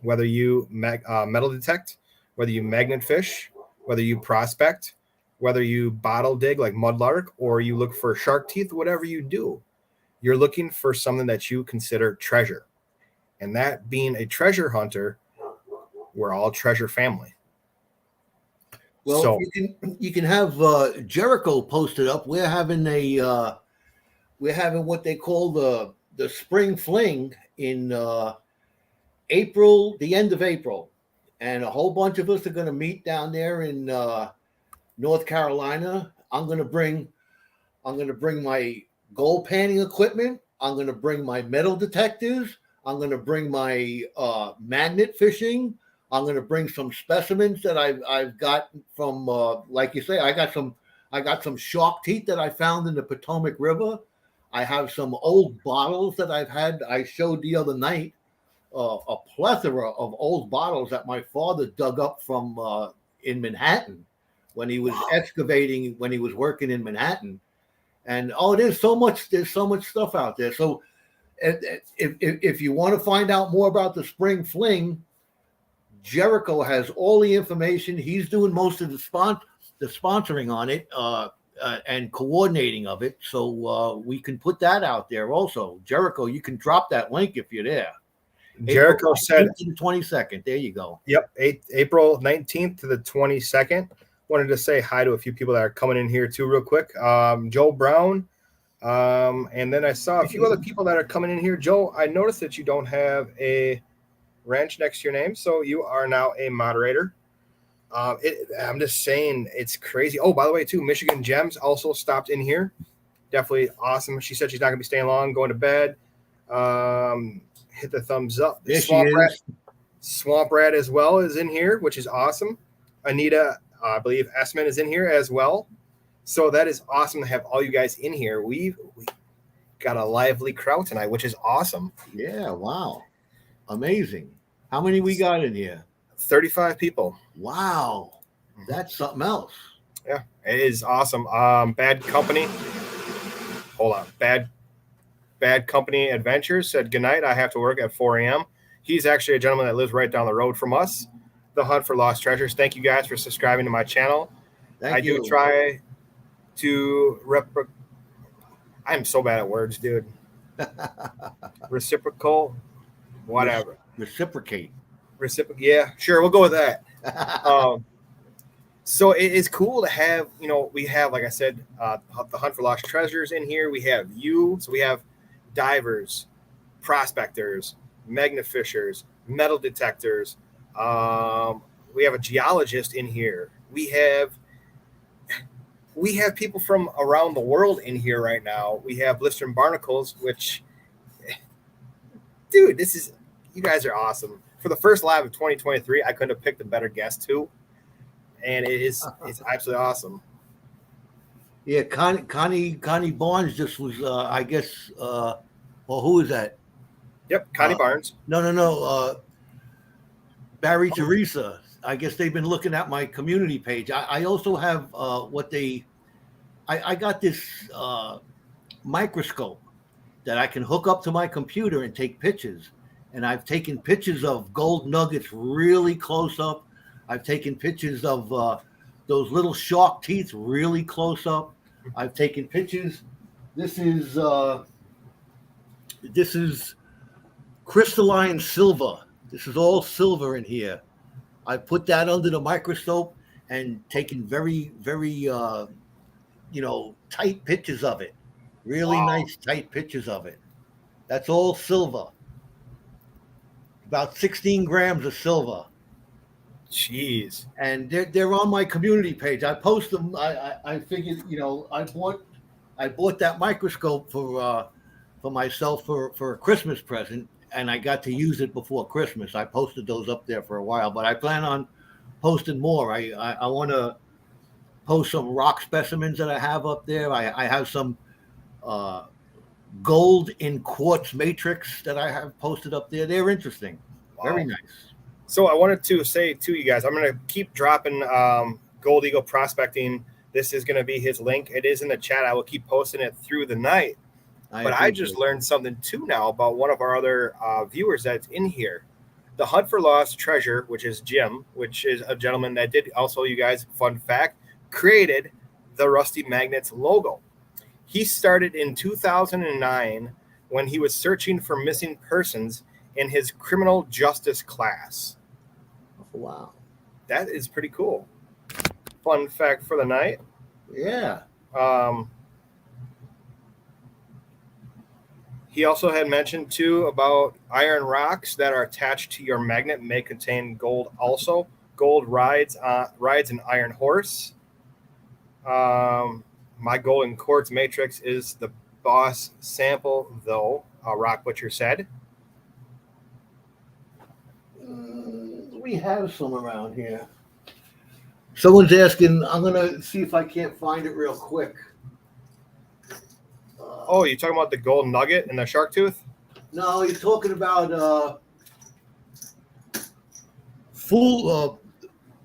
whether you metal detect, whether you magnet fish, whether you prospect, whether you bottle dig like mudlark, or you look for shark teeth, whatever you do, you're looking for something that you consider treasure. And that being a treasure hunter, we're all treasure family.
Well, so you can have Jericho posted up. We're having what they call the spring fling in April, the end of April, and a whole bunch of us are going to meet down there in North Carolina. I'm going to bring my gold panning equipment. I'm going to bring my metal detectors. I'm going to bring my magnet fishing. I'm going to bring some specimens that I've got from, like you say, I got some shark teeth that I found in the Potomac River. I have some old bottles that I showed the other night, a plethora of old bottles that my father dug up from in Manhattan when he was excavating, when he was working in Manhattan. And there's so much stuff out there. So if you want to find out more about the spring fling, Jericho has all the information. He's doing most of the sponsoring on it and coordinating of it, so we can put that out there also. Jericho, you can drop that link if you're there.
Jericho said
to the 22nd. There you go.
Yep, April 19th to the 22nd. Wanted to say hi to a few people that are coming in here too, real quick. Joe Brown, and then I saw a few other people that are coming in here. Joe, I noticed that you don't have a ranch next to your name, so you are now a moderator. I'm just saying, it's crazy. Oh, by the way, too, Michigan Gems also stopped in here. Definitely awesome. She said she's not going to be staying long, going to bed. Hit the thumbs up.
There she is.
Swamp Rat as well is in here, which is awesome. Anita, I believe Esman is in here as well. So that is awesome to have all you guys in here. We got a lively crowd tonight, which is awesome.
Yeah, wow. Amazing. How many we got in here?
35 people.
Wow. That's something else.
Yeah, it is awesome. Bad Company. Hold on. Bad Company Adventures said, good night. I have to work at 4 a.m. He's actually a gentleman that lives right down the road from us. The Hunt for Lost Treasures. Thank you guys for subscribing to my channel. I do try to I'm so bad at words, dude. Reciprocal, whatever.
Reciprocate.
Yeah, sure. We'll go with that. So it is cool to have, we have, like I said, the Hunt for Lost Treasures in here. We have you. So we have divers, prospectors, magnafishers, metal detectors. We have a geologist in here. We have people from around the world in here right now. We have Blister and Barnacles, which, dude, you guys are awesome. For the first live of 2023, I couldn't have picked a better guest too. And it's absolutely awesome.
Yeah, Connie Barnes just was, I guess, well, who is that?
Yep, Connie Barnes.
No. Barry Teresa. I guess they've been looking at my community page. I also have I got this microscope that I can hook up to my computer and take pictures. And I've taken pictures of gold nuggets really close up. I've taken pictures of those little shark teeth really close up. I've taken pictures. This is crystalline silver. This is all silver in here. I put that under the microscope and taken very, very, tight pictures of it. Really nice, tight pictures of it. That's all silver. About 16 grams of silver.
Jeez.
And they're on my community page. I post them. I figured, I bought that microscope for myself for a Christmas present, and I got to use it before Christmas. I posted those up there for a while, but I plan on posting more. I want to post some rock specimens that I have up there. I have some gold in quartz matrix that I have posted up there. They're interesting. Wow. Very nice.
So I wanted to say to you guys, I'm going to keep dropping Gold Eagle Prospecting. This is going to be his link. It is in the chat. I will keep posting it through the night. I just learned something too now about one of our other viewers that's in here. The Hunt for Lost Treasure, which is Jim, which is a gentleman that did also, you guys, fun fact, created the Rusty Magnets logo. He started in 2009 when he was searching for missing persons in his criminal justice class.
Wow.
That is pretty cool. Fun fact for the night.
Yeah.
He also had mentioned, too, about iron rocks that are attached to your magnet may contain gold also. Gold rides an iron horse. My golden quartz matrix is the boss sample, though, Rock Butcher said.
We have some around here. Someone's asking, I'm going to see if I can't find it real quick.
Oh, you're talking about the gold nugget and the shark tooth?
No, you're talking about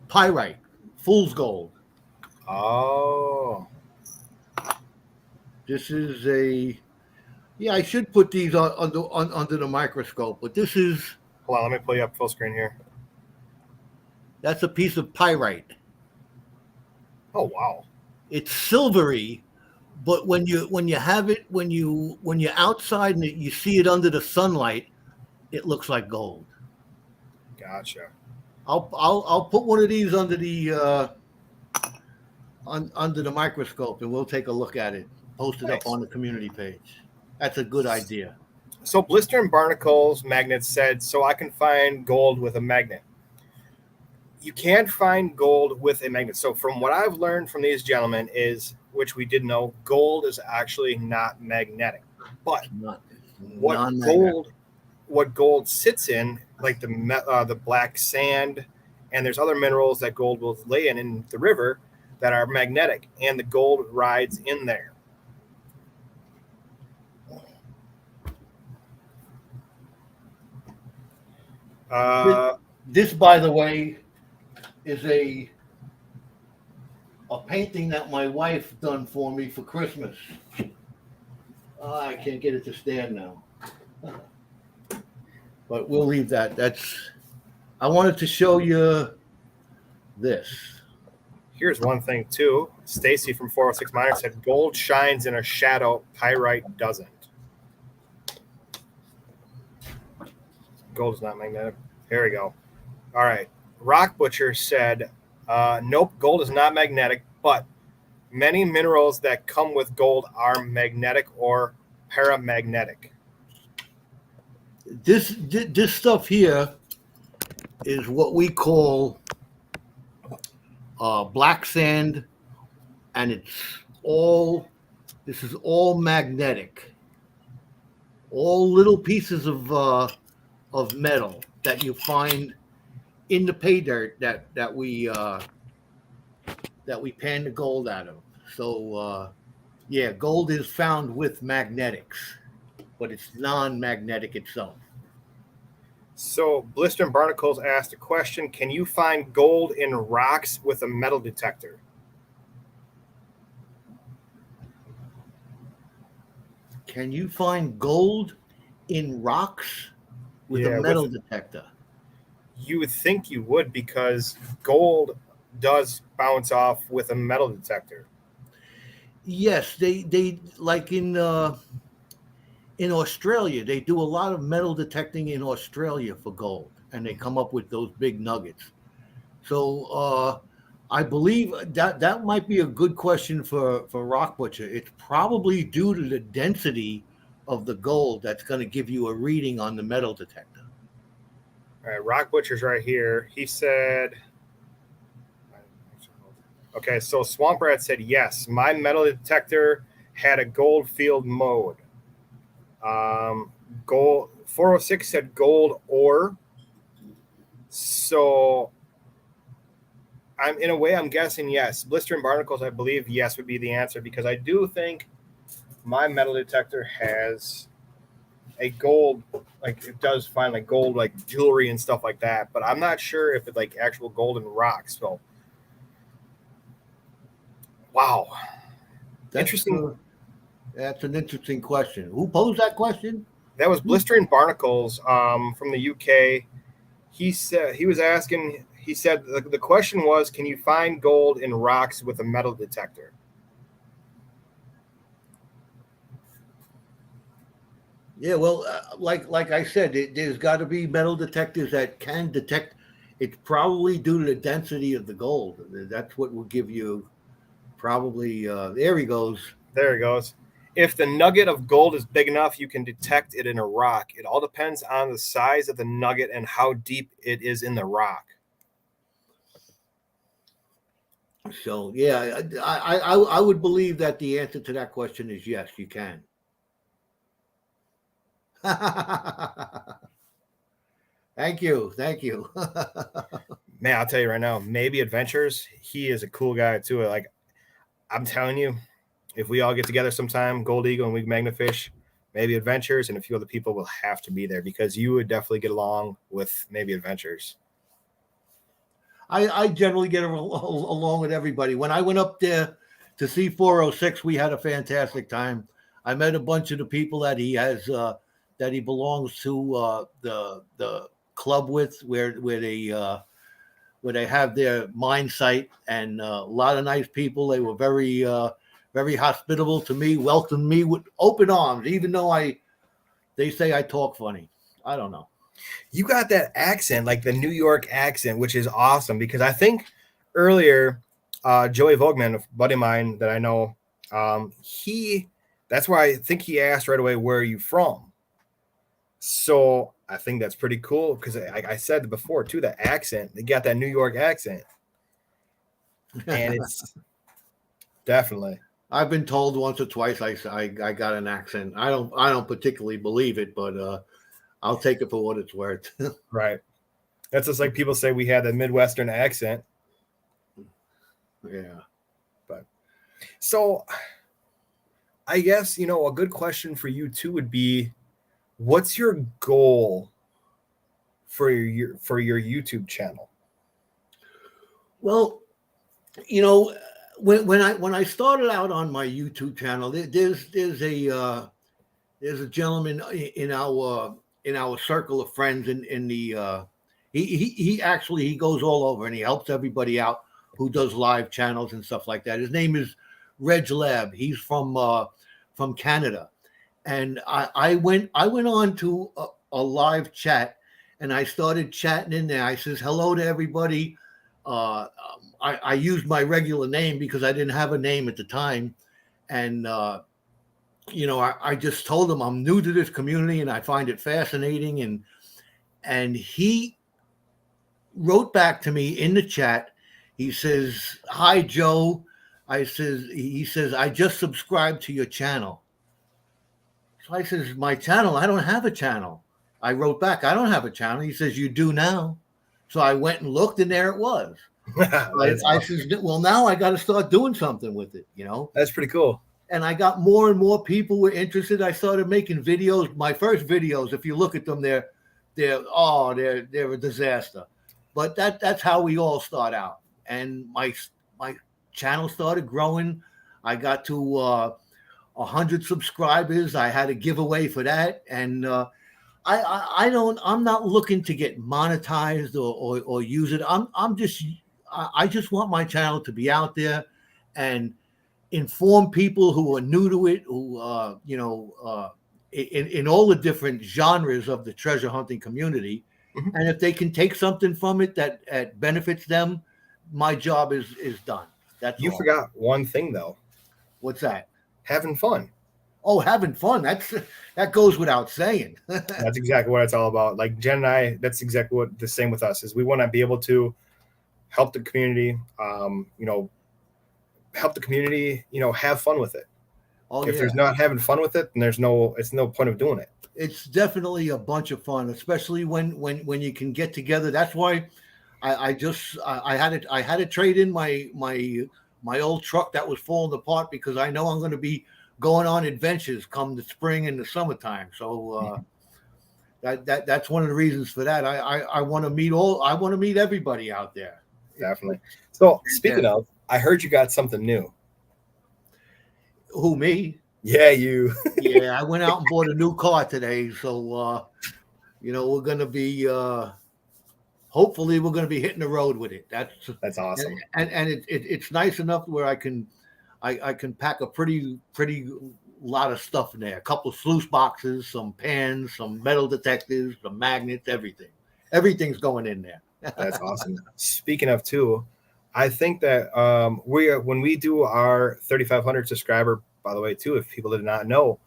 pyrite, fool's gold.
Oh.
This is I should put these under the microscope, but this is...
Hold on, let me pull you up full screen here.
That's a piece of pyrite.
Oh wow.
It's silvery, but when you have it when you're outside and you see it under the sunlight, it looks like gold.
Gotcha.
I'll put one of these under the under the microscope, and we'll take a look at it. Post it up
Nice.
on the community page. That's a good idea.
So Blister and Barnacles Magnet said, so I can find gold with a magnet. You can't find gold with a magnet. So from what I've learned from these gentlemen is, which we did know, gold is actually not magnetic. But what gold sits in, like the black sand, and there's other minerals that gold will lay in the river that are magnetic, and the gold rides in there.
This, by the way, is a painting that my wife done for me for Christmas. I can't get it to stand now, but we'll leave that. I wanted to show you this.
Here's one thing too. Stacy from 406 Miner said gold shines in a shadow, pyrite doesn't. Gold is not magnetic. Here we go. All right. Rock Butcher said, nope, gold is not magnetic, but many minerals that come with gold are magnetic or paramagnetic.
This stuff here is what we call black sand, and this is all magnetic. All little pieces of metal that you find in the pay dirt that we pan the gold out of. So yeah, gold is found with magnetics, but it's non-magnetic itself.
So Blister and Barnacles asked a question: can you find gold in rocks with a metal detector?
Can you find gold in rocks with a metal detector?
You would think you would, because gold does bounce off with a metal detector.
Yes, they like in Australia, they do a lot of metal detecting in Australia for gold, and they come up with those big nuggets. So I believe that might be a good question for Rock Butcher. It's probably due to the density of the gold that's going to give you a reading on the metal detector.
All right, Rock Butcher's right here. He said, okay, so Swamp Rat said, yes, my metal detector had a gold field mode. Gold 406 said gold ore. So I'm guessing yes. Blister and Barnacles, I believe yes would be the answer, because I do think my metal detector has a gold, like it does find like gold, like jewelry and stuff like that, but I'm not sure if it's like actual golden rocks. So wow, interesting.
That's an interesting question. Who posed that question?
That was Blister and Barnacles from the UK. He said he was asking. He said the question was, can you find gold in rocks with a metal detector?
Yeah, well, like I said, there's got to be metal detectors that can detect. It's probably due to the density of the gold. That's what will give you probably. There he goes.
There he goes. If the nugget of gold is big enough, you can detect it in a rock. It all depends on the size of the nugget and how deep it is in the rock.
So yeah, I would believe that the answer to that question is yes, you can. Thank you.
Man, I'll tell you right now, maybe Adventures, he is a cool guy too. Like, I'm telling you, if we all get together sometime, Gold Eagle and we Magnafish, maybe Adventures, and a few other people will have to be there, because you would definitely get along with maybe Adventures.
I generally get along with everybody. When I went up there to see 406, we had a fantastic time. I met a bunch of the people that he has that he belongs to the club with, where where they have their mine site, and a lot of nice people. They were very very hospitable to me, welcomed me with open arms, even though they say I talk funny. I don't know.
You got that accent, like the New York accent, which is awesome, because I think earlier, Joey Vogman, a buddy of mine that I know, that's why I think he asked right away, where are you from? So I think that's pretty cool, because I said before too, the accent, they got that New York accent, and it's definitely.
I've been told once or twice I got an accent. I don't particularly believe it, but I'll take it for what it's worth.
Right. That's just like people say we had a Midwestern accent.
Yeah.
But so I guess, a good question for you too would be, what's your goal for your YouTube channel?
Well, when I started out on my YouTube channel, there's a gentleman in our circle of friends in the he actually goes all over and he helps everybody out who does live channels and stuff like that. His name is Reg Lab. He's from Canada, and I went on to a live chat, and I started chatting in there. I says hello to everybody. I used my regular name because I didn't have a name at the time, and I just told him I'm new to this community and I find it fascinating, and he wrote back to me in the chat. He says, "Hi Joe." He says, "I just subscribed to your channel." So I says, "My channel? I don't have a channel." I wrote back, "I don't have a channel." He says, "You do now." So I went and looked, and there it was. I says, "Well, now I got to start doing something with it,
That's pretty cool.
And I got more and more people were interested. I started making videos. My first videos, if you look at them, they're a disaster. But that's how we all start out. And my channel started growing. I got to 100 subscribers. I had a giveaway for that, and I'm not looking to get monetized or use it. I just want my channel to be out there and inform people who are new to it, who in all the different genres of the treasure hunting community.
Mm-hmm.
And if they can take something from it that benefits them, my job is done. That's
You
all.
forgot one thing though.
What's that?
Having fun.
Oh, having fun. That goes without saying.
That's exactly what it's all about. Like Jen and I, that's exactly what the same with us is. We want to be able to help the community, have fun with it. If there's not having fun with it, then it's no point of doing it.
It's definitely a bunch of fun, especially when you can get together. That's why I had to trade in my old truck that was falling apart, because I know I'm going to be going on adventures come the spring and the summertime. So that's one of the reasons for that. I want to meet everybody out there.
Definitely. So speaking of, I heard you got something new.
Who, me?
Yeah, you.
Yeah, I went out and bought a new car today. So we're going to be hopefully we're going to be hitting the road with it.
That's awesome.
And it's nice enough where I can pack a pretty lot of stuff in there. A couple of sluice boxes, some pans, some metal detectors, some magnets, everything. Everything's going in there.
That's awesome. Speaking of too, I think that when we do our 3,500 subscriber, by the way, too, if people did not know,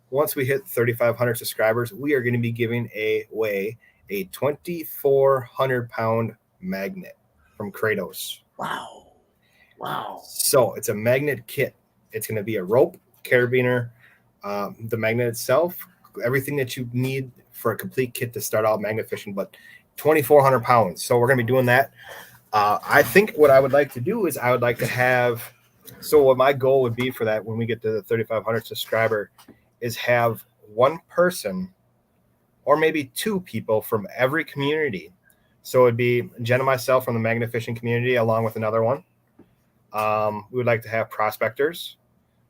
once we hit 3,500 subscribers, we are going to be giving away a 2,400-pound magnet from Kratos.
Wow.
So it's a magnet kit. It's going to be a rope, carabiner, the magnet itself, everything that you need for a complete kit to start out magnet fishing, but 2,400 pounds. So we're going to be doing that. I think what I would like to do is I would like to have, so what my goal would be for that when we get to the 3,500 subscriber is have one person or maybe two people from every community. So it'd be Jen and myself from the magnet fishing community along with another one. We would like to have prospectors.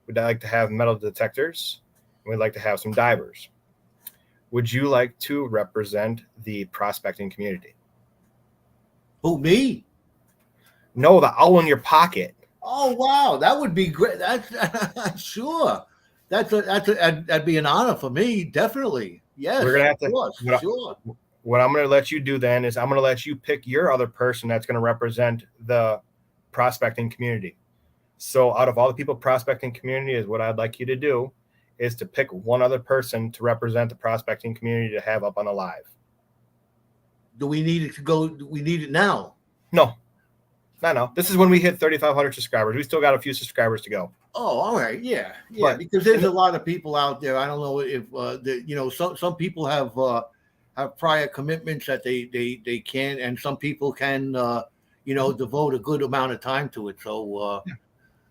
We'd like to have metal detectors. And we'd like to have some divers. Would you like to represent the prospecting community?
Who, me?
No, the owl in your pocket.
Oh wow, that would be great. That's sure. That'd be an honor for me, definitely. Yes,
We're gonna have to.
of course, sure.
What I'm gonna let you do then is I'm gonna let you pick your other person that's gonna represent the prospecting community. So out of all the people prospecting community is what I'd like you to do is to pick one other person to represent the prospecting community to have up on the live.
Do we need it to go? Do we need it now?
No. This is when we hit 3,500 subscribers. We still got a few subscribers to go.
Oh, all right, yeah,
But-
because there's a lot of people out there. I don't know if some people have prior commitments that they can, and some people can devote a good amount of time to it. So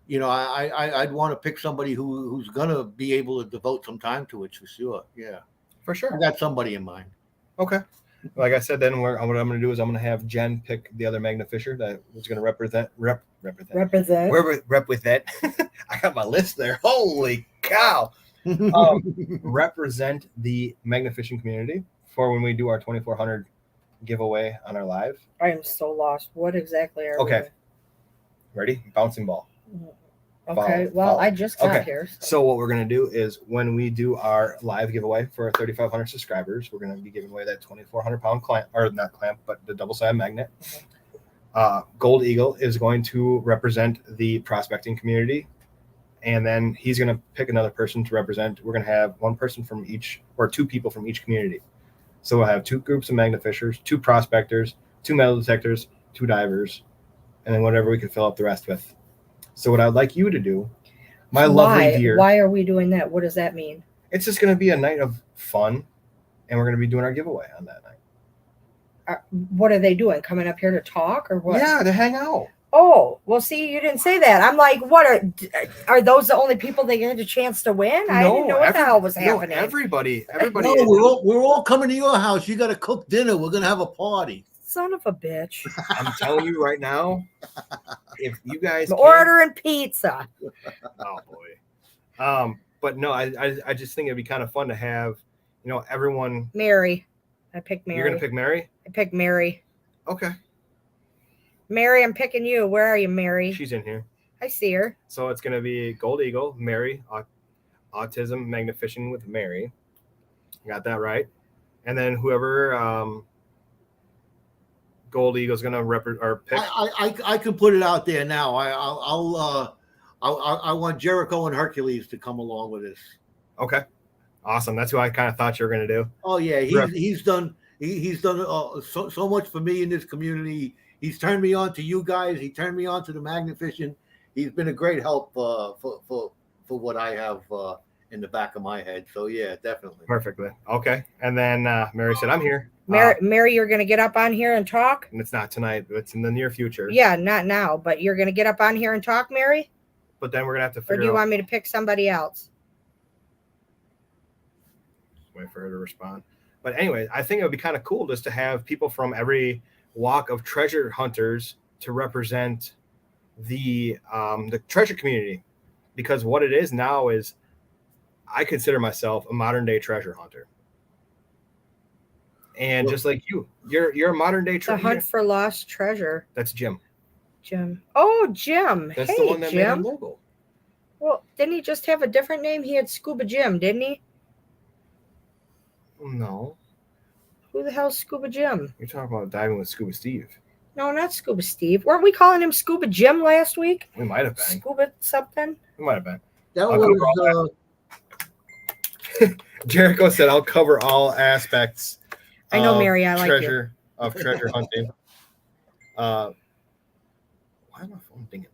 I'd want to pick somebody who's gonna be able to devote some time to it for sure. Yeah,
For sure.
I got somebody in mind.
Okay. Like I said, then what I'm going to do is I'm going to have Jen pick the other Magna Fisher that was going to rep with that. I got my list there. Holy cow. Represent the Magna fishing community for when we do our 2,400 giveaway on our live.
I am so lost. What exactly are
Okay. Ready? Bouncing ball.
Okay.
Follow.
I just got
Okay.
here.
So what we're going to do is when we do our live giveaway for 3,500 subscribers, we're going to be giving away that 2,400 pound clamp, or not clamp, but the double-sided magnet. Gold Eagle is going to represent the prospecting community, and then he's going to pick another person to represent. We're going to have one person from each, or two people from each community. So we'll have two groups of magnet fishers, two prospectors, two metal detectors, two divers, and then whatever we can fill up the rest with. So what I'd like you to do, my lovely dear.
Why are we doing that? What does that mean?
It's just going to be a night of fun, and we're going to be doing our giveaway on that night.
What are they doing? Coming up here to talk or what?
Yeah, to hang out.
Oh, well, see, you didn't say that. I'm like, what are those the only people that get a chance to win? I didn't know what the hell was happening.
No, everybody.
No, we're all coming to your house. You got to cook dinner. We're gonna have a party.
Son of a bitch.
I'm telling you right now, if you guys
I'm ordering pizza.
Oh boy. But no, I just think it'd be kind of fun to have, everyone.
Mary. I picked Mary.
You're gonna pick Mary?
I picked Mary.
Okay.
Mary, I'm picking you. Where are you, Mary?
She's in here.
I see her.
So it's gonna be Gold Eagle, Mary, Autism, Magna Fishing with Mary. Got that right. And then whoever Gold Eagle's gonna pick.
I can put it out there now. I want Jericho and Hercules to come along with us.
Okay, awesome. That's who I kind of thought you were gonna do.
Oh yeah, he's done so much for me in this community. He's turned me on to you guys. He turned me on to the magnet fishing. He's been a great help for what I have in the back of my head. So yeah, definitely.
Perfectly. Okay. And then Mary said, "I'm here."
Mary, you're going to get up on here and talk?
And it's not tonight. It's in the near future.
Yeah, not now. But you're going to get up on here and talk, Mary?
But then we're going to have to figure out.
Or do you want me to pick somebody else?
Wait for her to respond. But anyway, I think it would be kind of cool just to have people from every walk of treasure hunters to represent the treasure community. Because what it is now is I consider myself a modern day treasure hunter. And just like you're a modern day treasure.
The Hunt for Lost Treasure.
That's Jim.
Jim. Oh, Jim.
That's
hey,
the one that
Jim.
made the logo.
Well, didn't he just have a different name? He had Scuba Jim, didn't he?
No.
Who the hell's Scuba Jim?
You're talking about diving with Scuba Steve.
No, not Scuba Steve. Weren't we calling him Scuba Jim last week?
We might have been.
Scuba something?
We might have been.
That was
Jericho said, "I'll cover all aspects."
I know, Mary. I like
treasure of treasure hunting. Why am I phone thinking?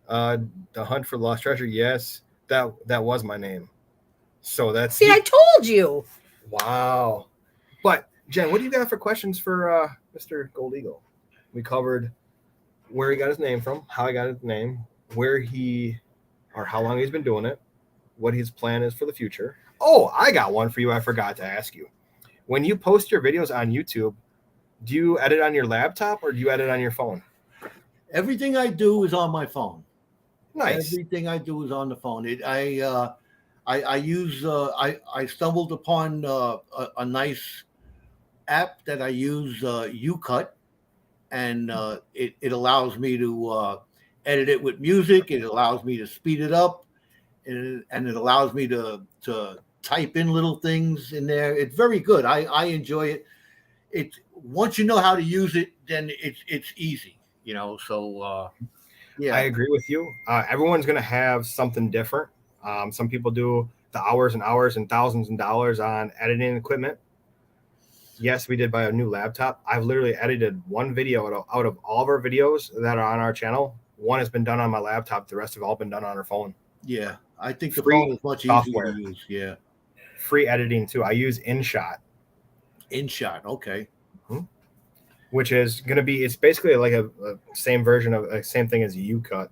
The Hunt for the Lost Treasure. Yes, that was my name. So that's.
See, I told you.
Wow. But Jen, what do you got for questions for Mr. Gold Eagle? We covered where he got his name from, how he got his name, how long he's been doing it, what his plan is for the future. Oh, I got one for you. I forgot to ask you. When you post your videos on YouTube, do you edit on your laptop or do you edit on your phone?
Everything I do is on my phone.
Nice.
Everything I do is on the phone. I stumbled upon a nice app that I use, UCut, and it allows me to edit it with music. It allows me to speed it up, and it allows me to type in little things in there. It's very good. I enjoy it. It's once you know how to use it, then it's easy, you know. So yeah,
I agree with you. Everyone's going to have something different. Some people do the hours and hours and thousands of dollars on editing equipment. Yes, we did buy a new laptop. I've literally edited one video out of all of our videos that are on our channel. One has been done on my laptop. The rest have all been done on our phone.
yeah. I think the
Free
phone is much
software.
easier to use. Yeah,
Free editing too. I use InShot,
InShot. Okay.
which is going to be, it's basically like a same version of same thing as UCut.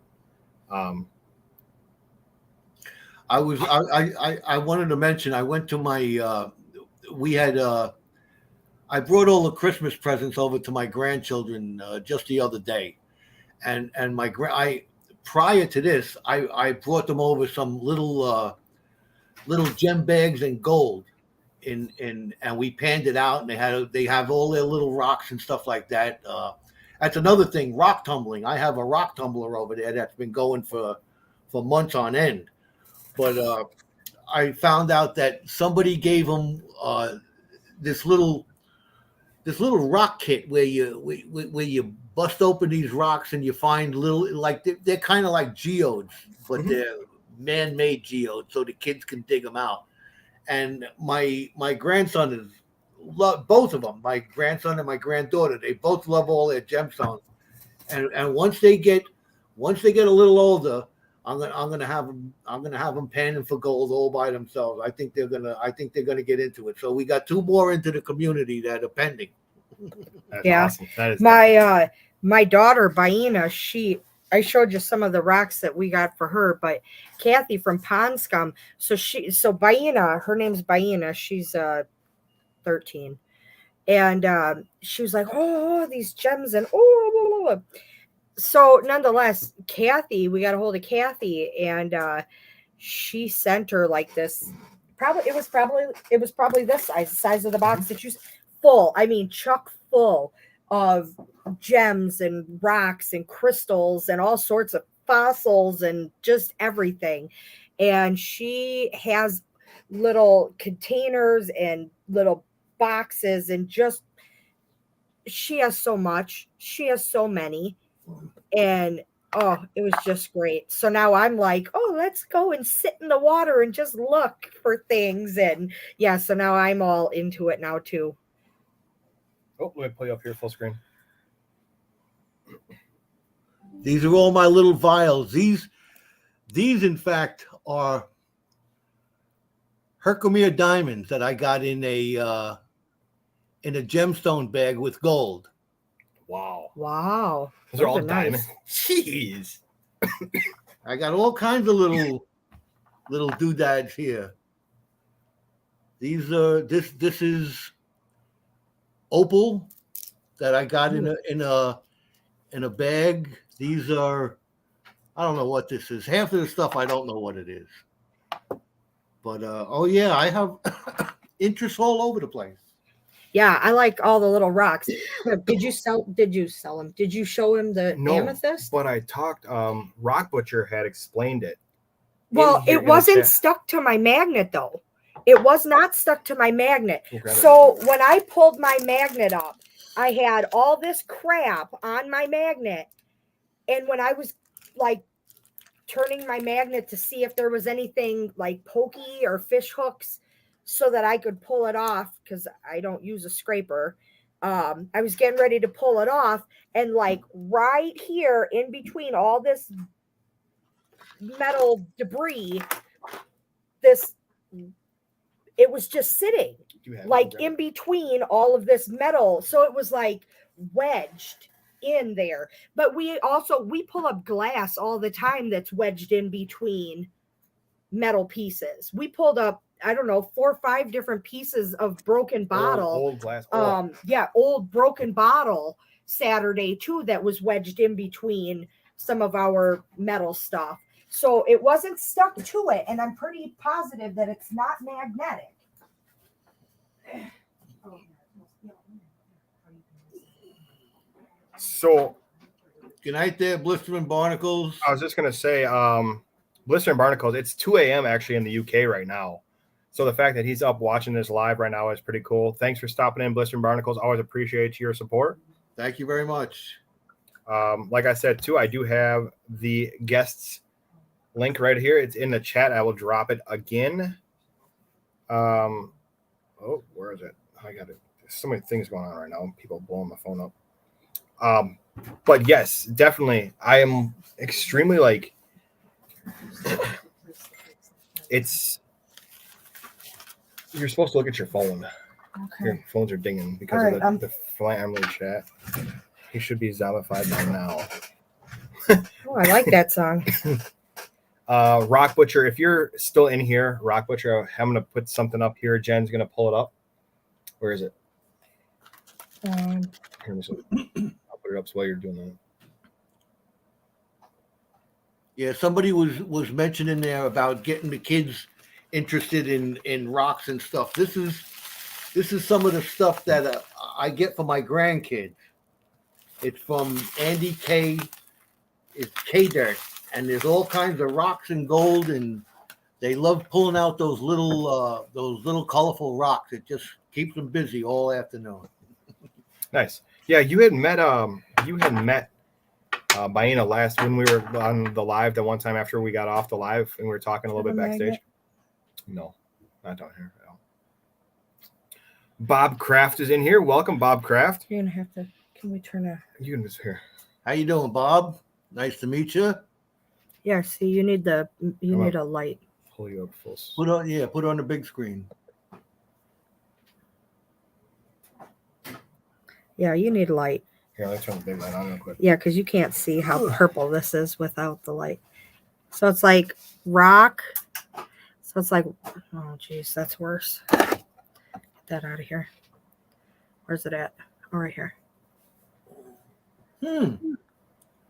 I wanted to mention, I went to my I brought all the Christmas presents over to my grandchildren just the other day, and prior to this I brought them over some little gem bags in gold, and we panned it out, and they have all their little rocks and stuff like that. That's another thing, rock tumbling. I have a rock tumbler over there that's been going for months on end. But I found out that somebody gave them this little rock kit where you bust open these rocks and you find little, like they're kind of like geodes, but they're man-made geodes, so the kids can dig them out. And my grandson is both of them. My grandson and my granddaughter, they both love all their gemstones. And once they get a little older, I'm gonna have them panning for gold all by themselves. I think they're gonna get into it. So we got 2 more into the community that are pending.
That's
Yeah.
awesome. That is
My daughter Baina, I showed you some of the rocks that we got for her, but Kathy from Pond Scum. So Baina, her name's Baina. She's 13, and she was like, "Oh, these gems and oh." Blah, blah, blah. So nonetheless, we got a hold of Kathy, and she sent her like this. It was probably this size of the box that you full. I mean, chock full of gems and rocks and crystals and all sorts of fossils and just everything. And she has little containers and little boxes, and she has so much. She has so many. And it was just great. So now I'm like, let's go and sit in the water and just look for things. And yeah, so now I'm all into it now too.
Oh, let me pull you up here full screen.
These are all my little vials. These in fact are Herkimer diamonds that I got in a gemstone bag with gold.
Wow. Those are all diamonds. Jeez.
I got all kinds of little doodads here. These are this is opal that I got in a bag. These are, I don't know what this is. Half of the stuff I don't know what it is. But yeah, I have interest all over the place.
Yeah, I like all the little rocks. Did you sell them? Did you show him the amethyst?
But I talked, Rock Butcher had explained it.
Well, it wasn't stuck to my magnet though. It was not stuck to my magnet. So when I pulled my magnet up, I had all this crap on my magnet. And when I was like turning my magnet to see if there was anything like pokey or fish hooks so that I could pull it off, because I don't use a scraper, I was getting ready to pull it off, and like right here in between all this metal debris, it was just sitting like in between all of this metal. So it was like wedged in there. But we pull up glass all the time that's wedged in between metal pieces. We pulled up, I don't know, 4 or 5 different pieces of broken bottle.
Old glass.
Old broken bottle Saturday too that was wedged in between some of our metal stuff. So it wasn't stuck to it, and I'm pretty positive that it's not magnetic.
So
Good night there, Blister and Barnacles.
I was just gonna say, Blister and Barnacles. It's 2 a.m. actually in the UK right now. So the fact that he's up watching this live right now is pretty cool. Thanks for stopping in, Blister and Barnacles. Always appreciate your support.
Thank you very much.
Like I said too, I do have the guests link right here. It's in the chat. I will drop it again. Oh, where is it? I got it. There's so many things going on right now. People blowing my phone up. But yes, definitely. I am extremely like it's you're supposed to look at your phone.
Okay.
Your phones are dinging because
All
of
right,
the family chat. He should be zombified by now.
Oh, I like that song.
Rock Butcher, if you're still in here, Rock Butcher, I'm gonna put something up here. Jen's gonna pull it up. Where is it? Here, I'll put it up while you're doing that.
Yeah, somebody was mentioning there about getting the kids interested in rocks and stuff. This is some of the stuff that I get for my grandkids. It's from Andy K. It's K Dirt, and there's all kinds of rocks and gold, and they love pulling out those little colorful rocks. It just keeps them busy all afternoon.
Nice. Yeah, you had met Baina last when we were on the live the one time after we got off the live and we were talking a little bit backstage. No, not down here. No. Bob Kraft is in here. Welcome, Bob Kraft.
You're gonna have to. Can we turn a?
You can just here.
How you doing, Bob? Nice to meet you.
Yeah. See, you need a light.
Pull you up full.
Put on the big screen.
Yeah, you need light.
Here, let's turn the big light on real quick.
Yeah, because you can't see how purple this is without the light. So it's like rock. So it's like, oh, geez, that's worse. Get that out of here. Where's it at? Oh, right here.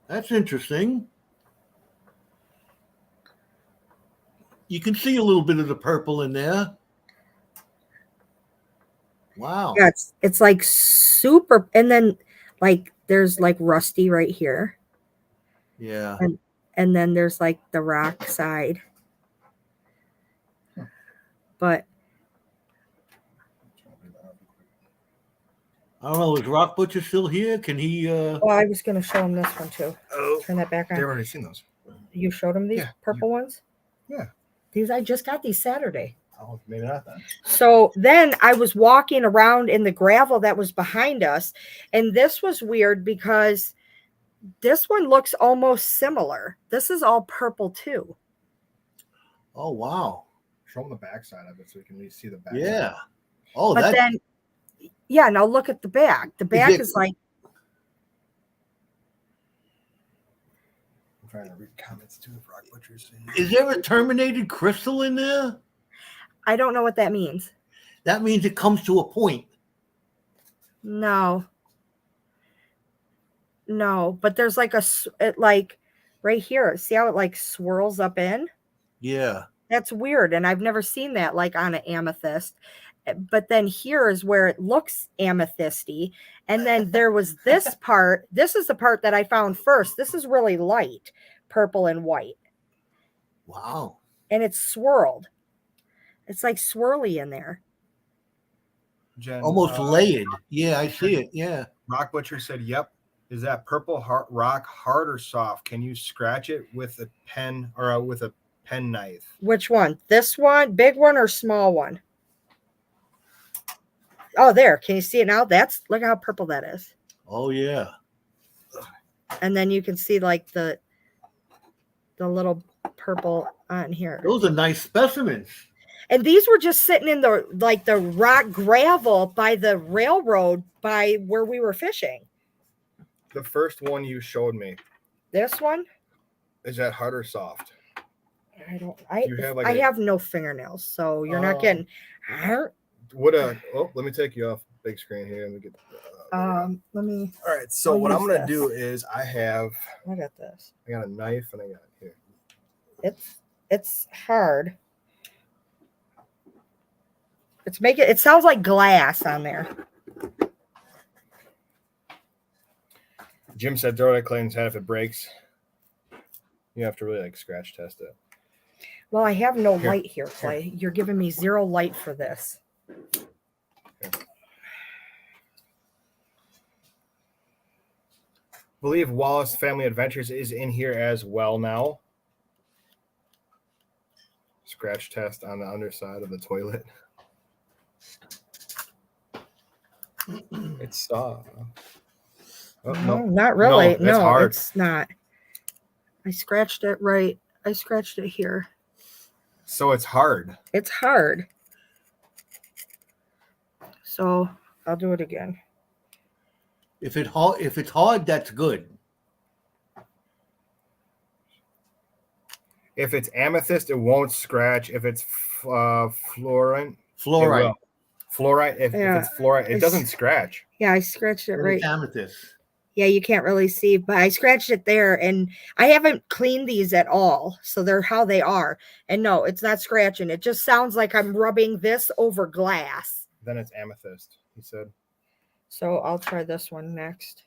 That's interesting. You can see a little bit of the purple in there. Wow.
Yeah, it's like super, and then like there's like rusty right here.
Yeah.
And then there's like the rock side. But
I don't know. Is Rock Butcher still here? Can he?
well, I was gonna show him this one too.
Oh,
Turn that back on.
they've already seen those.
You showed him these purple ones?
Yeah.
These I just got these Saturday.
Oh, maybe not then.
So then I was walking around in the gravel that was behind us, and this was weird because this one looks almost similar. This is all purple too.
Oh wow.
Show them the backside of it so we can at least see the back.
Yeah. Oh,
But then, yeah, now look at the back. The back is like.
I'm trying to read comments too. If Rock Butcher's saying.
Is there a terminated crystal in there?
I don't know what that means.
That means it comes to a point.
No, but there's like like right here. See how it like swirls up in?
Yeah.
That's weird. And I've never seen that like on an amethyst. But then here is where it looks amethysty. And then there was this part. This is the part that I found first. This is really light, purple and white.
Wow.
And it's swirled. It's like swirly in there.
Jen,
Almost layered. Yeah, I see it. Yeah.
Rock Butcher said, yep. Is that purple rock hard or soft? Can you scratch it with a pen or with a pen knife?
Which one? This one, big one or small one? Oh, there. Can you see it now? Look how purple that is.
Oh yeah.
And then you can see like the little purple on here.
Those are nice specimens.
And these were just sitting in the rock gravel by the railroad by where we were fishing.
The first one you showed me.
This one?
Is that hard or soft?
I have no fingernails, so you're not getting.
Let me take you off big screen here and get.
Let me.
All right. So what I'm gonna do is I
got this.
I got a knife and I got here.
It's hard. It sounds like glass on there.
Jim said throw it at Clayton's head if it breaks. You have to really like scratch test it.
Well, I have no light here, Clay. You're giving me zero light for this.
Here. I believe Wallace Family Adventures is in here as well now. Scratch test on the underside of the toilet. It's soft. Oh,
no, not really.
No, hard.
It's not. I scratched it right. I scratched it here.
So it's hard.
It's hard. So I'll do it again.
If it's hard, that's good.
If it's amethyst, it won't scratch. If it's fluorite. Fluorite. If it's fluorite, it doesn't scratch.
Yeah, I scratched it right.
It's amethyst.
Yeah, you can't really see, but I scratched it there, and I haven't cleaned these at all, so they're how they are. And no, it's not scratching. It just sounds like I'm rubbing this over glass.
Then it's amethyst, he said.
So I'll try this one next.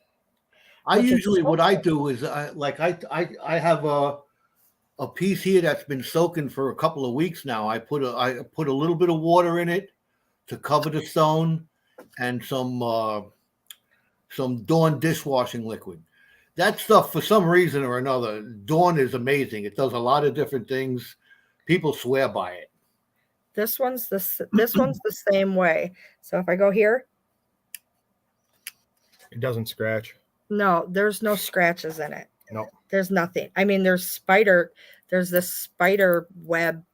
What I do is I have a piece here that's been soaking for a couple of weeks now. I put a little bit of water in it to cover the stone, and some Dawn dishwashing liquid. That stuff, for some reason or another, Dawn is amazing. It does a lot of different things. People swear by it.
This one's the same way. So if I go here,
it doesn't scratch.
No, there's no scratches in it.
No,
there's nothing. I mean, there's this spider web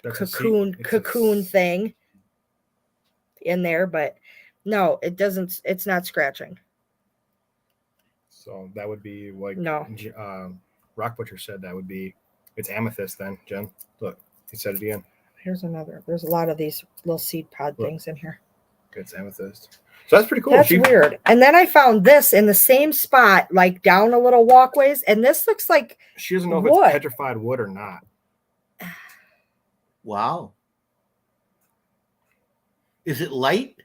cocoon thing in there, but no, it doesn't. It's not scratching.
So that would be like
no.
Rock Butcher said that would be it's amethyst then, Jen. Look, he said it again.
Here's another. There's a lot of these little seed pod things in here.
It's amethyst. So that's pretty cool.
That's weird. And then I found this in the same spot, like down a little walkways, and this looks like
she doesn't know if it's petrified wood or not.
Wow. Is it light?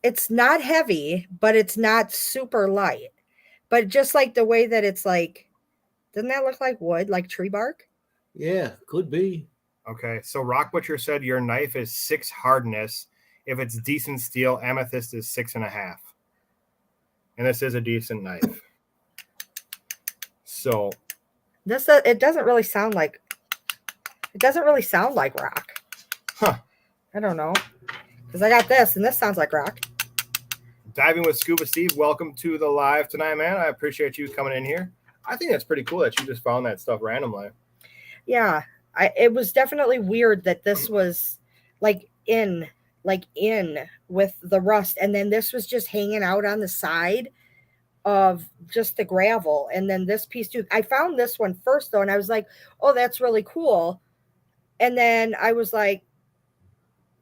It's not heavy, but it's not super light. But just like the way that it's like, doesn't that look like wood, like tree bark?
Yeah, could be.
Okay, so Rock Butcher said your knife is 6 hardness. If it's decent steel, amethyst is 6.5. And this is a decent knife. So
this it doesn't really sound like rock.
Huh.
I don't know. Because I got this, and this sounds like rock.
Diving with Scuba Steve, welcome to the live tonight, man. I appreciate you coming in here. I think that's pretty cool that you just found that stuff randomly.
Yeah, it was definitely weird that this was like in with the rust, and then this was just hanging out on the side of just the gravel, and then this piece too. I found this one first though, and I was like, oh, that's really cool. And then I was like,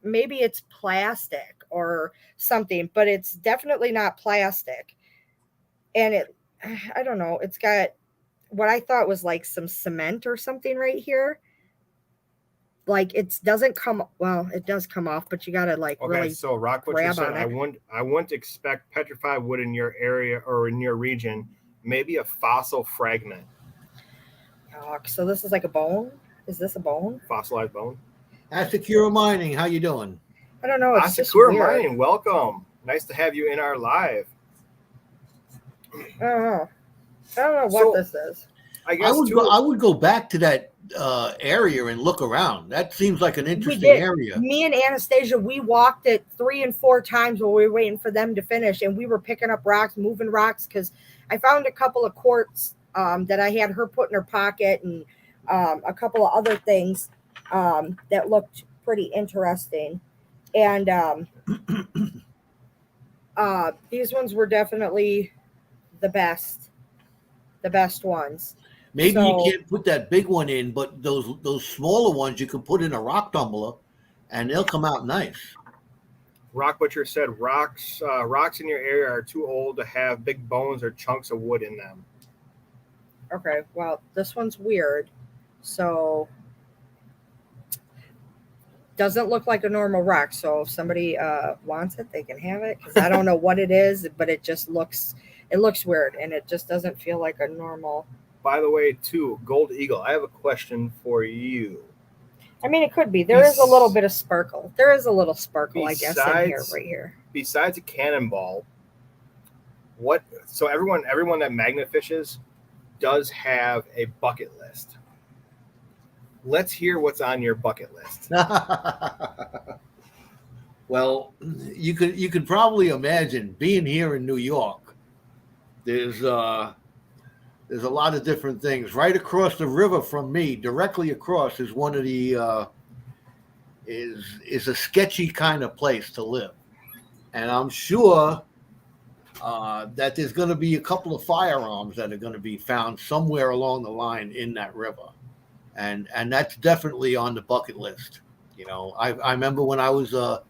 maybe it's plastic or something, but it's definitely not plastic. And I don't know, it's got what I thought was like some cement or something right here. Like it doesn't come, well, it does come off, but you gotta like really
so Rock Butcher said I wouldn't expect petrified wood in your area or in your region. Maybe a fossil fragment.
Oh, so this is like a bone? Is this a bone?
Fossilized bone.
Asakura Mining, how you doing?
I don't know. It's
Asakura Mining, welcome. Nice to have you in our live.
I don't know what this is.
I guess I would go back to that area and look around. That seems like an interesting area.
Me and Anastasia, we walked it 3 and 4 times while we were waiting for them to finish, and we were picking up rocks, moving rocks, because I found a couple of quartz that I had her put in her pocket, and a couple of other things that looked pretty interesting. And these ones were definitely the best ones.
Maybe you can't put that big one in, but those smaller ones you can put in a rock tumbler, and they'll come out nice.
Rock Butcher said rocks in your area are too old to have big bones or chunks of wood in them.
Okay, well, this one's weird. So doesn't look like a normal rock. So if somebody wants it, they can have it. Because I don't know what it is, but it just looks it looks weird and it just doesn't feel like a normal.
By the way, too, Gold Eagle, I have a question for you.
I mean, it could be. There is a little bit of sparkle. There is a little sparkle, I guess, in here, right here.
Besides a cannonball, what? So everyone that magnet fishes does have a bucket list. Let's hear what's on your bucket list.
Well, you could probably imagine being here in New York. There's a lot of different things. Right across the river from me, directly across, is one of the is a sketchy kind of place to live, and I'm sure that there's going to be a couple of firearms that are going to be found somewhere along the line in that river, and that's definitely on the bucket list. You know, I remember when I was a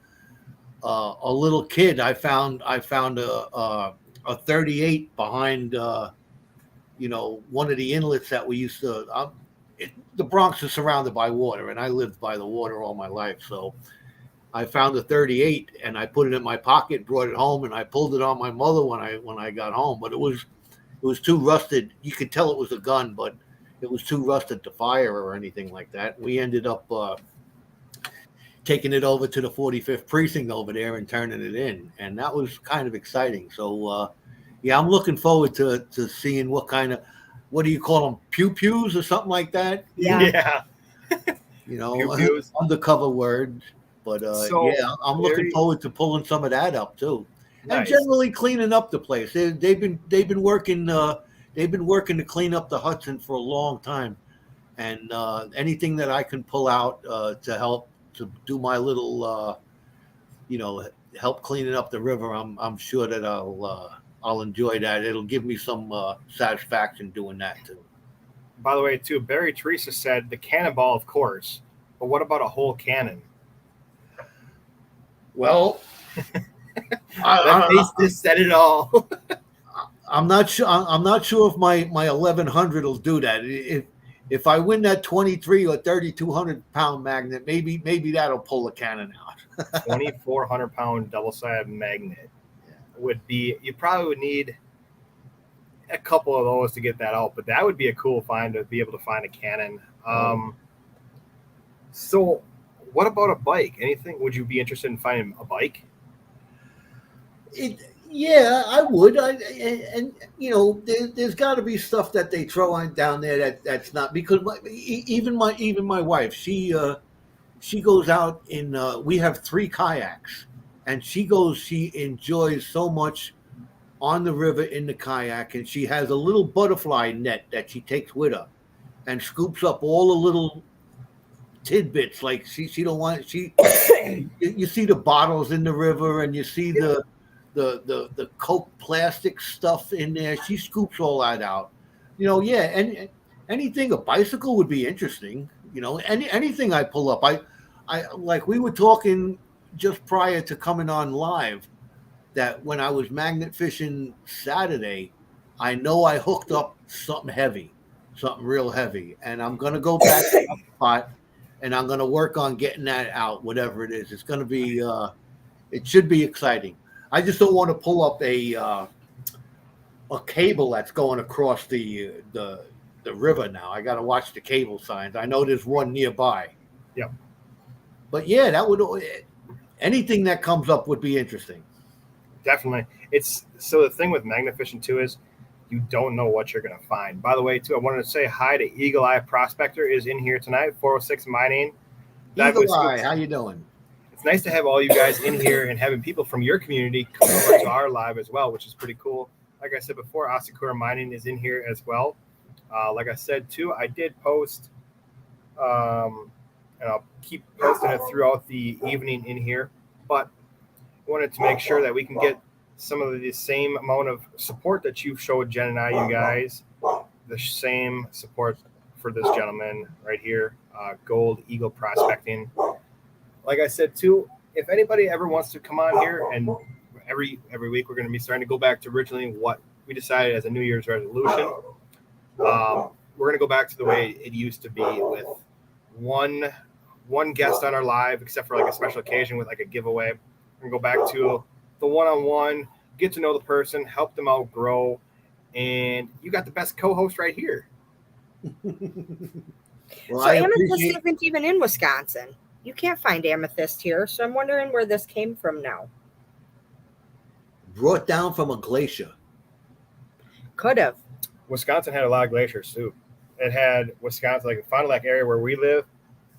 little kid, I found a 38 behind one of the inlets that we used to. The Bronx is surrounded by water, and I lived by the water all my life, so I found a 38 and I put it in my pocket, brought it home, and I pulled it on my mother when I got home. But it was too rusted. You could tell it was a gun, but it was too rusted to fire or anything like that. We ended up taking it over to the 45th precinct over there and turning it in, and that was kind of exciting. So yeah, I'm looking forward to seeing what kind of, what do you call them, pew-pews or something like that?
Yeah.
You know,
Pew-pews.
undercover word. But
So,
yeah, I'm looking forward to pulling some of that up too, and
Nice.
generally cleaning up the place. They've been working to clean up the Hudson for a long time, and anything that I can pull out to help to do my little help cleaning up the river, I'm sure that I'll enjoy that. It'll give me some satisfaction doing that too.
By the way, too, Barry Teresa said the cannonball, of course, but what about a whole cannon?
Well,
That face just said it all.
I'm not sure. I'm not sure if my 1100 will do that. If I win that 23 or 3200-pound magnet, maybe that'll pull the cannon out.
2,400-pound double-sided magnet would be. You probably would need a couple of those to get that out, but that would be a cool find to be able to find a cannon. So, what about a bike? Anything? Would you be interested in finding a bike?
Yeah, I would. And there's got to be stuff that they throw on down there that's not, because even my wife, she goes out in. We have 3 kayaks, and she enjoys so much on the river in the kayak, and she has a little butterfly net that she takes with her, and scoops up all the little tidbits. Like she don't want you see the bottles in the river, and you see the Coke plastic stuff in there. She scoops all that out. Yeah, and anything, a bicycle would be interesting. Anything I pull up. I like, we were talking just prior to coming on live that when I was magnet fishing Saturday, I know I hooked up something real heavy, and I'm gonna go back to that spot, and I'm gonna work on getting that out, whatever it is. It's gonna be it should be exciting. I just don't want to pull up a cable that's going across the river now. I got to watch the cable signs. I know there's one nearby.
Yep.
But yeah, anything that comes up would be interesting.
Definitely. So the thing with magnet fishing too is you don't know what you're going to find. By the way, too, I wanted to say hi to Eagle Eye Prospector is in here tonight. 406 mining.
Eagle Eye, how you doing?
It's nice to have all you guys in here and having people from your community come over to our live as well, which is pretty cool. Like I said before, Asakura Mining is in here as well. Like I said too, I did post, and I'll keep posting it throughout the evening in here, but I wanted to make sure that we can get some of the same amount of support that you've showed Jen and I, you guys, the same support for this gentleman right here, Gold Eagle Prospecting. Like I said too, if anybody ever wants to come on here, and every week we're going to be starting to go back to originally what we decided as a New Year's resolution. We're going to go back to the way it used to be with one guest on our live, except for like a special occasion with like a giveaway. We're going to go back to the one-on-one, get to know the person, help them out grow, and you got the best co-host right here.
Well,
So
I
amethyst
appreciate
isn't even in Wisconsin. You can't find amethyst here, so I'm wondering where this came from now.
brought down from a glacier.
Could have.
Wisconsin had a lot of glaciers too. It had Wisconsin, like the Fond du Lac area where we live.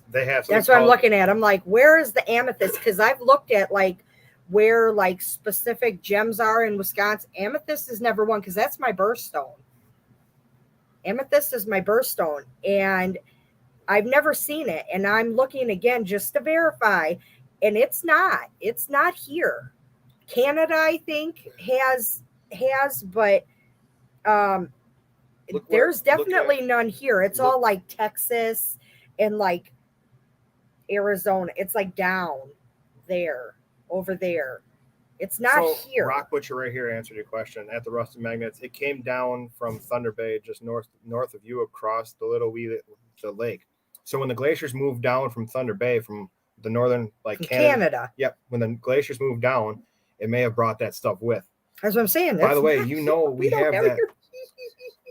They have something
That's what I'm
called-
looking at. I'm like, where is the amethyst? Because I've looked at like where like specific gems are in Wisconsin. Amethyst is never one because that's my birthstone. Amethyst is my birthstone, and I've never seen it. And I'm looking again just to verify, and it's not. It's not here. Canada, I think, has, but
Look where-
there's
look at-
definitely none here. It's
look-
all like Texas and like Arizona. It's like down there, over there. It's not
so
here.
Rock Butcher right here answered your question at the Rusted Magnets. It came down from Thunder Bay, just north of you, across the the lake. So when the glaciers moved down from Thunder Bay, from the northern, like
From
Canada,
Canada.
Yep, when the glaciers moved down, it may have brought that stuff with.
That's what I'm saying.
By
That's
the way,
not
you
here.
know we
don't
have that.
here.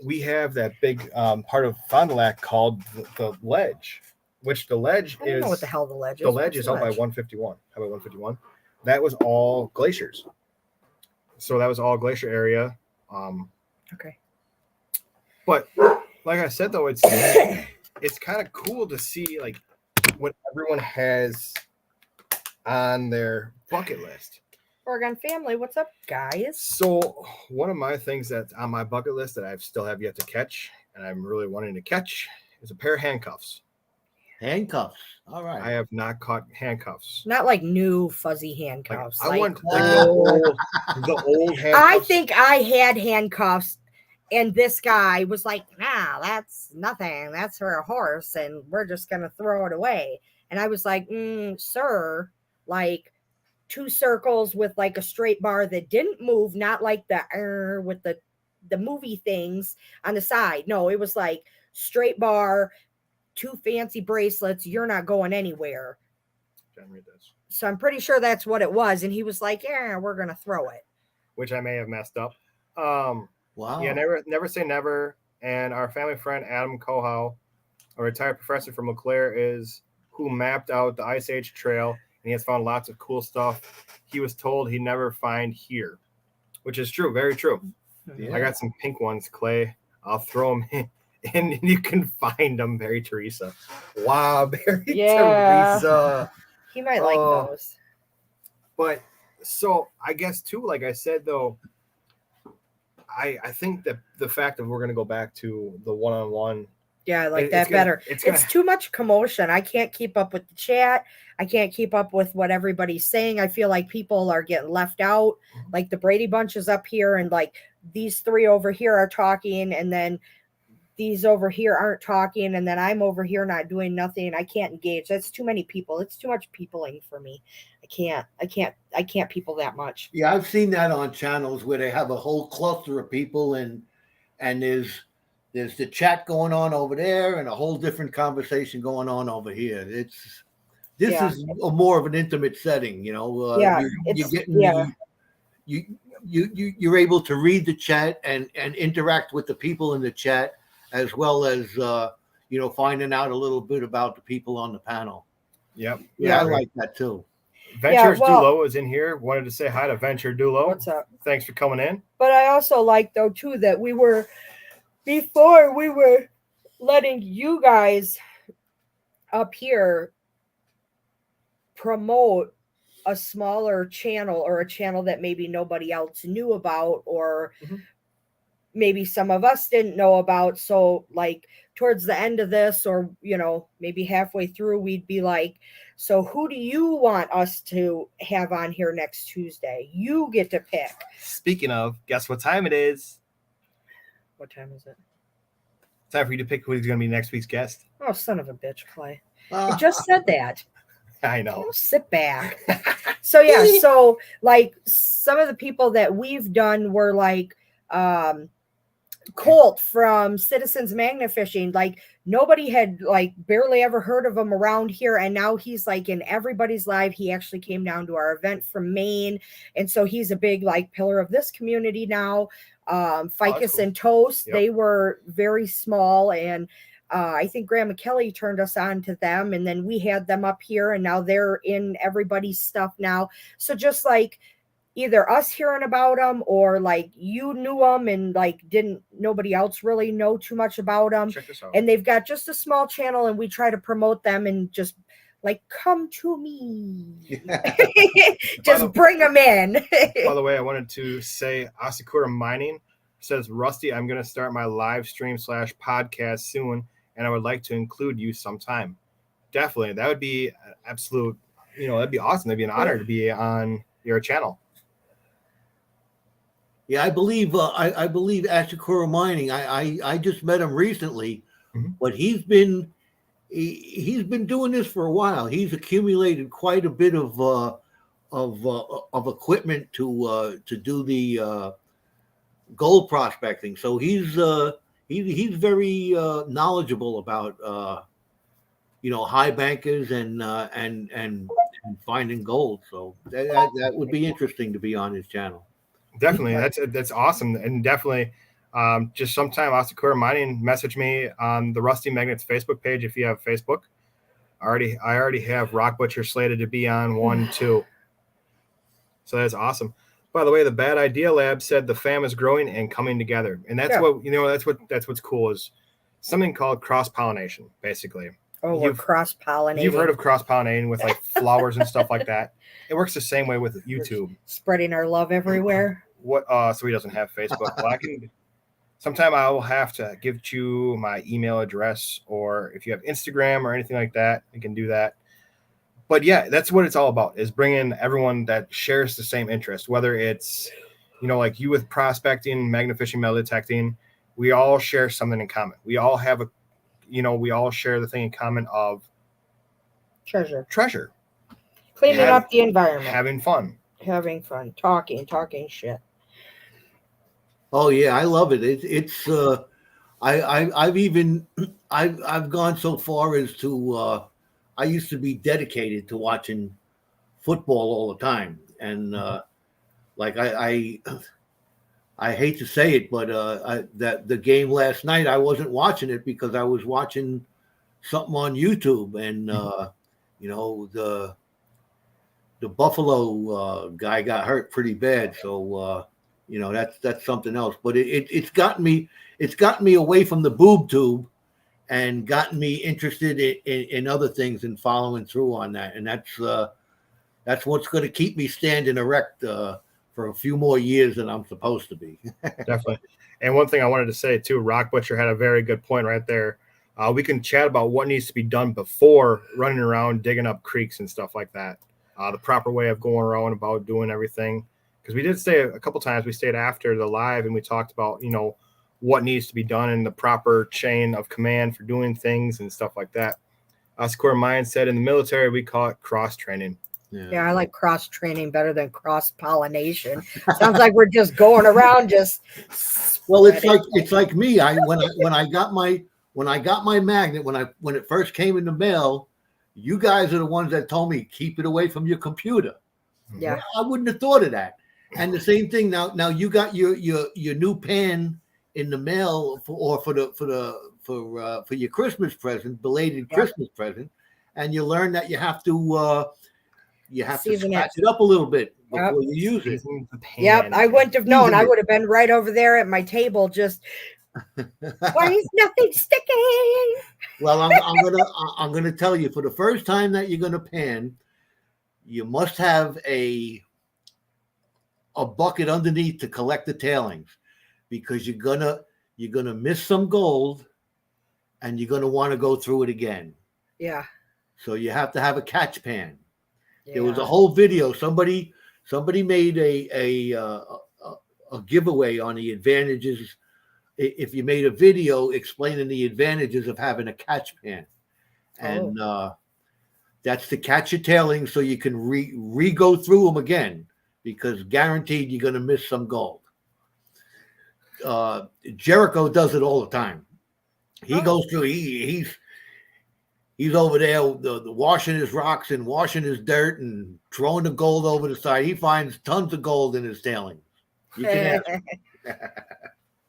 We have that big part of Fond du Lac called the ledge, which the ledge
I don't
is.
know what the hell the ledge is.
The ledge
What's
is out by 151. How about 151? That was all glaciers. So that was all glacier area.
Okay.
But like I said, though, it's kind of cool to see like what everyone has on their bucket list.
Oregon family, what's up, guys?
So one of my things that's on my bucket list that I still have yet to catch, and I'm really wanting to catch, is a pair of handcuffs.
Handcuffs. All right.
I have not caught handcuffs.
Not like new fuzzy
Like,
handcuffs.
I want
old.
the old handcuffs.
I think I had handcuffs, and this guy was like, "Nah, that's nothing. That's for a horse, and we're just gonna throw it away." And I was like, "Sir, like 2 circles with like a straight bar that didn't move, not like the with the movie things on the side. No, it was like straight bar, 2 fancy bracelets. You're not going anywhere." So I'm pretty sure that's what it was. And he was like, "Yeah, we're gonna throw it."
Which I may have messed up.
Wow.
Yeah, never say never. And our family friend Adam Kohow, a retired professor from LeClaire, is who mapped out the Ice Age Trail, and he has found lots of cool stuff. He was told he'd never find here, which is true, very true.
Yeah.
I got some pink ones, Clay. I'll throw them in, and you can find them, Barry Teresa. Wow, Barry Teresa.
He might like those.
But so I guess too, like I said though, I think that the fact that we're gonna go back to the one-on-one.
Yeah, I like that better. It's too much commotion. I can't keep up with the chat. I can't keep up with what everybody's saying. I feel like people are getting left out. Like the Brady Bunch is up here, and like these 3 over here are talking, and then these over here aren't talking, and then I'm over here not doing nothing. I can't engage. That's too many people. It's too much peopling for me. I can't people that much.
Yeah, I've seen that on channels where they have a whole cluster of people, and there's the chat going on over there and a whole different conversation going on over here. This is a more of an intimate setting, you know. You're able to read the chat and interact with the people in the chat, as well as finding out a little bit about the people on the panel.
Yep.
Yeah, I like that too.
Ventures Dulo is in here. Wanted to say hi to Venture Dulo.
What's up?
Thanks for coming in.
But I also like though too that before we were letting you guys up here promote a smaller channel, or a channel that maybe nobody else knew about, or maybe some of us didn't know about. So like towards the end of this, or maybe halfway through, we'd be like, so who do you want us to have on here next Tuesday? You get to pick.
Speaking of, guess what time it is?
What time is it?
Time for you to pick who's going to be next week's guest.
Oh, son of a bitch, Clay. I just said that.
I know.
Oh, sit back. So yeah, so like some of the people that we've done were like Colt from Citizens Magnet Fishing. Like nobody had like barely ever heard of him around here, and now he's like in everybody's life. He actually came down to our event from Maine, and so he's a big like pillar of this community now. Ficus
cool.
and Toast,
Yep.
they were very small, and I think Grandma Kelly turned us on to them, and then we had them up here, and now they're in everybody's stuff now. So just like either us hearing about them or like you knew them and like didn't nobody else really know too much about them.
Check this out.
And they've got just a small channel, and we try to promote them and just like come to me. Just bring them in.
By the way, I wanted to say Asakura Mining says, Rusty, I'm going to start my live stream / podcast soon, and I would like to include you sometime. Definitely. That would be an absolute, that'd be awesome. That'd be an honor to be on your channel.
Yeah, I believe Ashikura Mining. I just met him recently, but he's been doing this for a while. He's accumulated quite a bit of equipment to do the gold prospecting. So he's very knowledgeable about high bankers and finding gold. So that would be interesting to be on his channel.
Definitely. That's awesome. And definitely just sometime Asakura Mining, message me on the Rusty Magnets Facebook page if you have Facebook. I already have Rock Butcher slated to be on 1 too. So that's awesome. By the way, the Bad Idea Lab said the fam is growing and coming together. And that's that's what's cool is something called cross-pollination, basically.
Oh, we're cross-pollinating.
You've heard of cross-pollinating with like flowers and stuff like that. It works the same way with YouTube.
Spreading our love everywhere.
So he doesn't have Facebook. Well, sometime I will have to give you my email address, or if you have Instagram or anything like that, I can do that. But yeah, that's what it's all about, is bringing everyone that shares the same interest, whether it's, like you with prospecting, magnet fishing, metal detecting, we all share something in common. We all have we all share the thing in common of treasure.
Cleaning up the environment.
Having fun.
Talking shit.
Oh yeah, I love it. It's I've gone so far as to I used to be dedicated to watching football all the time, and like I hate to say it, but that the game last night, I wasn't watching it because I was watching something on YouTube, and the Buffalo guy got hurt pretty bad, so that's something else. But it's gotten me away from the boob tube and gotten me interested in other things and following through on that, and that's what's going to keep me standing erect for a few more years than I'm supposed to be.
Definitely. And one thing I wanted to say too, Rock Butcher had a very good point right there. We can chat about what needs to be done before running around digging up creeks and stuff like that. The proper way of going around about doing everything. Because we did stay a couple times. We stayed after the live and we talked about, what needs to be done in the proper chain of command for doing things and stuff like that. Asakura Mine said in the military, we call it cross training.
Yeah, I like cross training better than cross pollination. Sounds like we're just going around just.
Well, it's like me. When I got my magnet, when it first came in the mail, you guys are the ones that told me keep it away from your computer.
Yeah,
I wouldn't have thought of that. And the same thing now you got your new pan in the mail for your Christmas present, belated Christmas present, and you learn that you have to scratch it up a little bit before you use it.
Yep, I wouldn't have known. I would have been right over there at my table just. Why is nothing sticking?
Well, I'm gonna tell you, for the first time that you're gonna pan, you must have a bucket underneath to collect the tailings, because you're gonna miss some gold, and you're gonna want to go through it again.
Yeah.
So you have to have a catch pan.
Yeah.
There was a whole video. Somebody made a giveaway on the advantages. If you made a video explaining the advantages of having a catch pan, and that's to catch your tailings so you can re-go through them again, because guaranteed you're going to miss some gold. Jericho does it all the time. He goes through. He's over there the washing his rocks and washing his dirt and throwing the gold over the side. He finds tons of gold in his tailings. You can ask.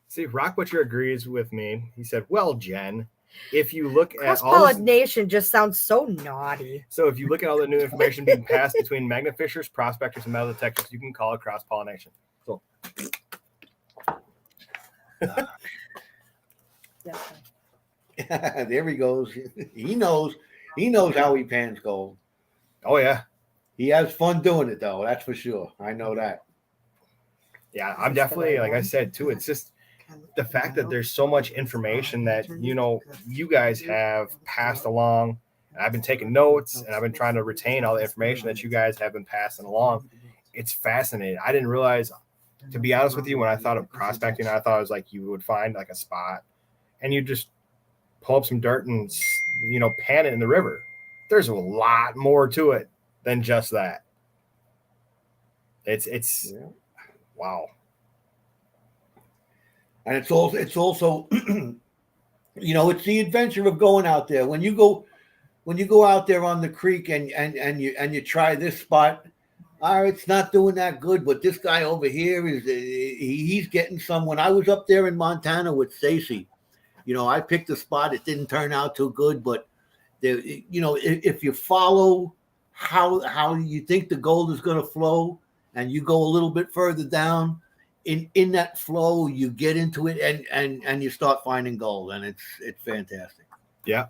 See, Rock Butcher agrees with me. He said, "Well, Jen, if you look at
cross-pollination just sounds so naughty.
So if you look at all the new information being passed between magnet fishers, prospectors, and metal detectors, you can call it cross-pollination." So.
There he goes. He knows how he pans gold.
Oh yeah.
He has fun doing it though, that's for sure. I know that.
Yeah, I'm definitely, like I said too, it's just the fact that there's so much information that you guys have passed along. And I've been taking notes and I've been trying to retain all the information that you guys have been passing along. It's fascinating. I didn't realize, to be honest with you, when I thought of prospecting, I thought it was like you would find like a spot and you just pull up some dirt and pan it in the river. There's a lot more to it than just that. It's wow.
And it's also it's the adventure of going out there. When you go out there on the creek and you try this spot, it's not doing that good, but this guy over here he's getting some. When I was up there in Montana with Stacy, I picked a spot. It didn't turn out too good, but if you follow how you think the gold is going to flow, and you go a little bit further down in that flow, you get into it and you start finding gold, and it's fantastic.
Yeah.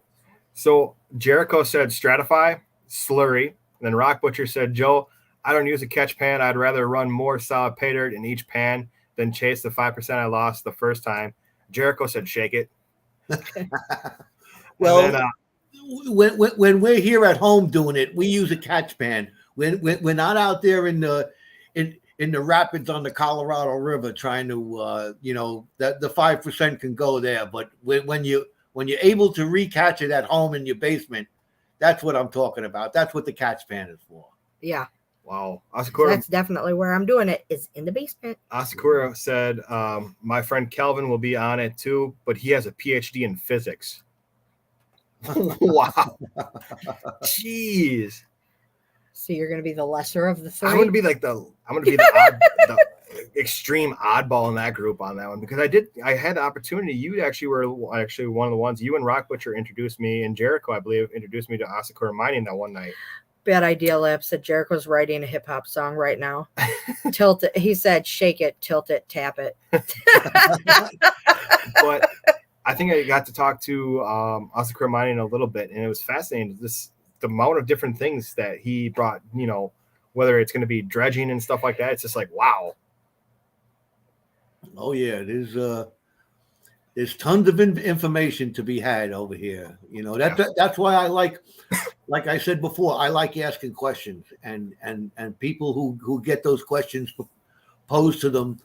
So Jericho said stratify, slurry. And then Rock Butcher said, Joe, I don't use a catch pan. I'd rather run more solid pay dirt in each pan than chase the 5% I lost the first time. Jericho said, shake it.
Well, then, when we're here at home doing it, we use a catch pan. We're not out there in the rapids on the Colorado River trying to that the 5% can go there. But when you're able to recatch it at home in your basement, that's what I'm talking about. That's what the catch pan is for.
Yeah.
Wow.
Asakura, that's definitely where I'm doing it, is in the basement.
Asakura said, my friend Kelvin will be on it too, but he has a PhD in physics. Wow. Jeez.
So you're going to be the lesser of the three?
I'm going to be the extreme oddball in that group on that one, because I had the opportunity. You actually were one of the ones, you and Rock Butcher introduced me, and Jericho, I believe, introduced me to Asakura mining that one night.
Bad idea, Lips. That Jericho's writing a hip hop song right now. Tilt it. He said, shake it, tilt it, tap it.
But I think I got to talk to Asakura mining a little bit, and it was fascinating. The amount of different things that he brought, whether it's going to be dredging and stuff like that. It's just like, wow.
Oh yeah, there's tons of information to be had over here. That's why I like I said before, I like asking questions, and people who get those questions posed to them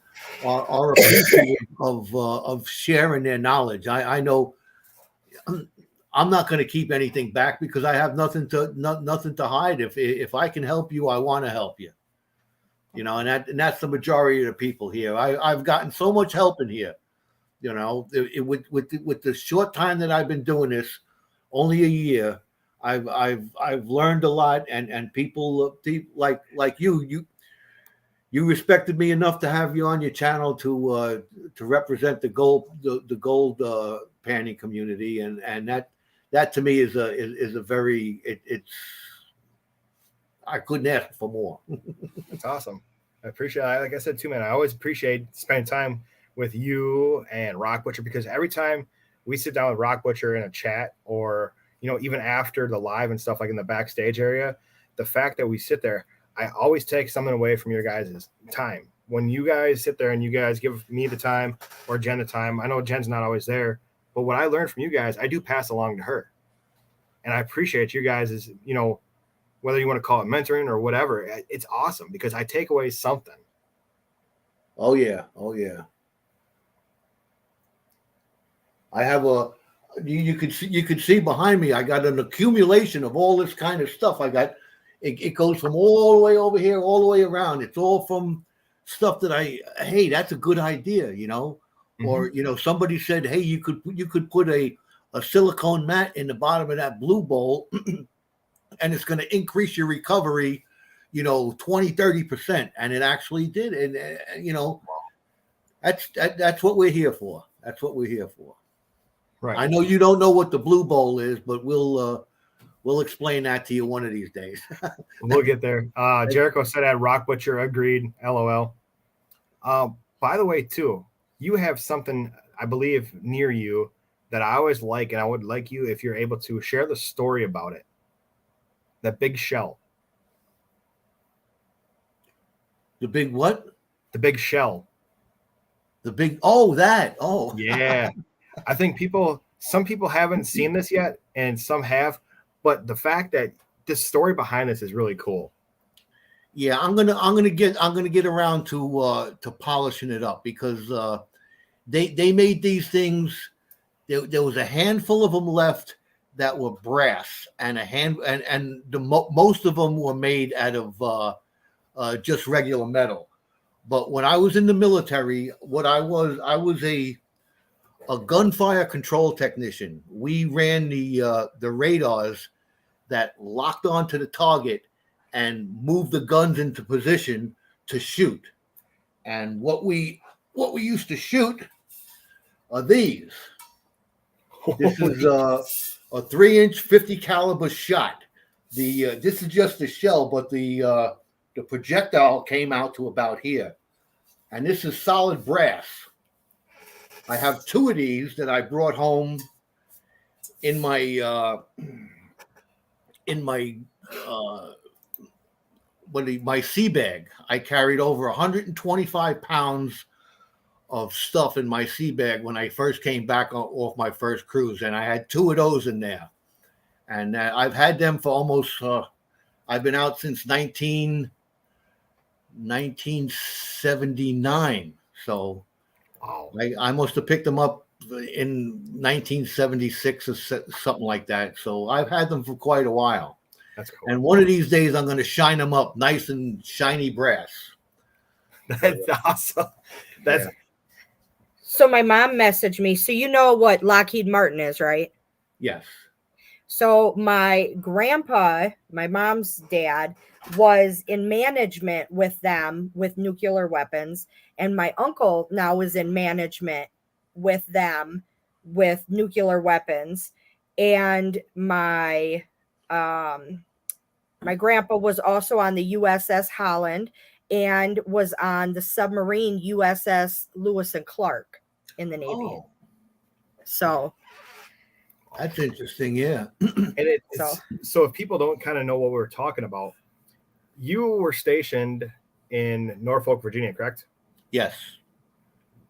are appreciative of sharing their knowledge. I know I'm not going to keep anything back because I have nothing to hide. If I can help you, I want to help you. And that's the majority of the people here. I've gotten so much help in here. With the short time that I've been doing this, only a year, I've learned a lot, and people like you respected me enough to have you on your channel to represent the gold panning community, and that to me is a very it's I couldn't ask for more.
That's awesome. I appreciate it. Like I said too, man, I always appreciate spending time with you and Rock Butcher, because every time we sit down with Rock Butcher in a chat, or even after the live and stuff, like in the backstage area, the fact that we sit there, I always take something away from your guys' time. When you guys sit there and you guys give me the time, or Jen the time, I know Jen's not always there, but what I learned from you guys, I do pass along to her. And I appreciate you guys' whether you want to call it mentoring or whatever. It's awesome because I take away something.
Oh yeah. I have you could see behind me, I got an accumulation of all this kind of stuff. I got it goes from all the way over here, all the way around. It's all from stuff that that's a good idea, or somebody said, hey, you could put a silicone mat in the bottom of that blue bowl and it's going to increase your recovery 20-30%, and it actually did. And that's what we're here for.
Right.
I know you don't know what the blue bowl is, but we'll explain that to you one of these days.
We'll get there. Jericho said at Rock Butcher, agreed. LOL. By the way, too, you have something, I believe, near you that I always like, and I would like you, if you're able to, share the story about it. That big shell.
The big what?
The big shell.
That. Oh.
Yeah. I think some people haven't seen this yet, and some have, but the fact that the story behind this is really cool.
Yeah, I'm gonna get around to polishing it up, because they made these things. There was a handful of them left that were brass, and most of them were made out of just regular metal. But when I was in the military, I was a gunfire control technician. We ran the radars that locked onto the target and moved the guns into position to shoot. And what we used to shoot are these. This is a 3-inch 50 caliber shot. This is just the shell, but the projectile came out to about here. And this is solid brass. I have 2 of these that I brought home in my my sea bag. I carried over 125 pounds of stuff in my sea bag when I first came back off my first cruise, and I had 2 of those in there. And I've had them for almost. I've been out since 1979. So I must have picked them up in 1976 or something like that. So I've had them for quite a while.
That's cool.
And one of these days I'm going to shine them up nice and shiny brass.
That's awesome. That's
So my mom messaged me. So you know what Lockheed Martin is, right?
Yes.
So my grandpa, my mom's dad, was in management with them with nuclear weapons, and my uncle now is in management with them with nuclear weapons. And my grandpa was also on the USS Holland and was on the submarine USS Lewis and Clark in the Navy.
Oh.
So
that's interesting. Yeah.
And so if people don't kind of know what we're talking about, you were stationed in Norfolk, Virginia, correct?
Yes.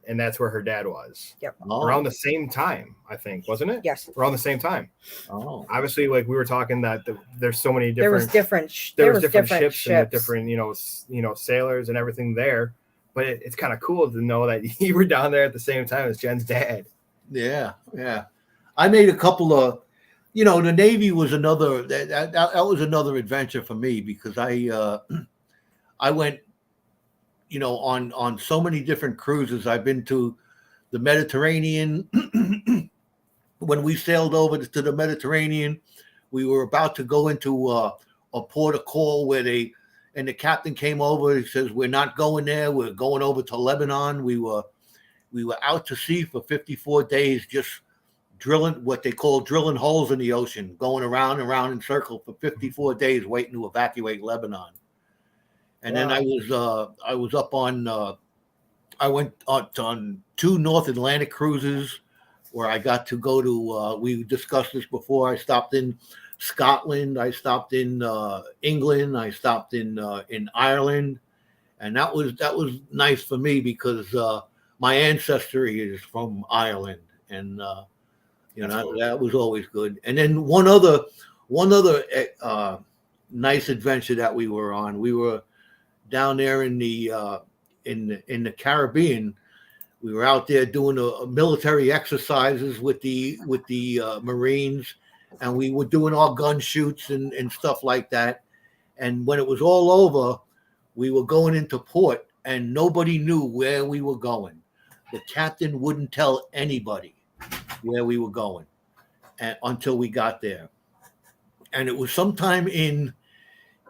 And that's where her dad was.
Yep.
Oh.
Around the same time, I think, wasn't it?
Yes.
Around the same time.
Oh.
Obviously, like we were talking that there's so many different.
There was different
ships and different sailors and everything there. But it's kind of cool to know that you were down there at the same time as Jen's dad.
Yeah, yeah. I made a couple of, the Navy was another that was another adventure for me, because I went, on so many different cruises. I've been to the Mediterranean. When we sailed over to the Mediterranean, we were about to go into a port of call where the captain came over. He says, "We're not going there. We're going over to Lebanon." We were out to sea for 54 days, just drilling what they call drilling holes in the ocean, going around and around in circle for 54 days, waiting to evacuate Lebanon. And then I was up on, I went on 2 North Atlantic cruises where I got to go to, we discussed this before. I stopped in Scotland. I stopped in England. I stopped in Ireland. And that was nice for me, because my ancestry is from Ireland, and that was always good. And then one other nice adventure that we were on. We were down there in the Caribbean. We were out there doing military exercises with the Marines, and we were doing our gun shoots and stuff like that. And when it was all over, we were going into port, and nobody knew where we were going. the captain wouldn't tell anybody where we were going until we got there. And it was sometime in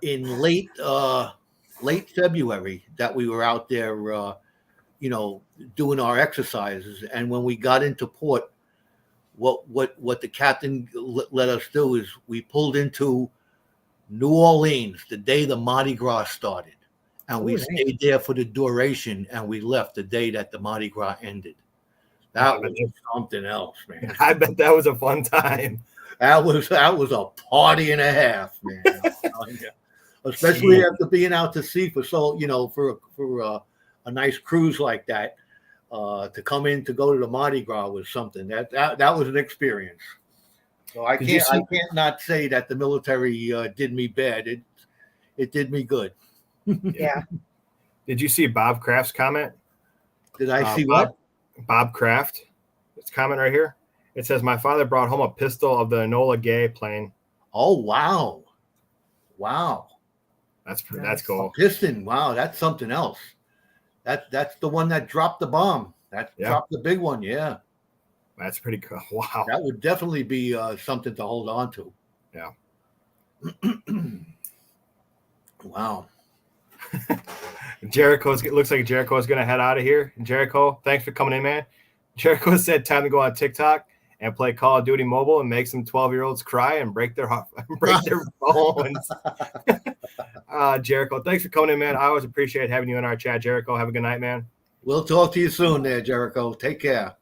late February that we were out there, doing our exercises. And when we got into port, what the captain let us do is we pulled into New Orleans the day the Mardi Gras started, and we stayed there for the duration, and we left the day that the Mardi Gras ended. That was something else, man.
I bet that was a fun time.
That was a party and a half, man. Especially after being out to sea for for a nice cruise like that, to come in to go to the Mardi Gras was something that was an experience. So I can't not say that the military did me bad. It did me good.
Yeah.
Did you see Bob Kraft's comment?
Did I see what?
Bob Kraft. It's comment right here. It says, "My father brought home a pistol of the Enola Gay plane."
Oh wow.
That's cool.
A piston. Wow, that's something else. That's the one that dropped the bomb. Dropped the big one. Yeah.
That's pretty cool. Wow.
That would definitely be something to hold on to.
Yeah.
Wow.
Looks like Jericho's going to head out of here. Jericho, thanks for coming in, man. Jericho said time to go on TikTok and play Call of Duty Mobile and make some 12-year-olds cry and break their bones. Jericho, thanks for coming in, man. I always appreciate having you in our chat, Jericho. Have a good night, man.
We'll talk to you soon there, Jericho. Take care.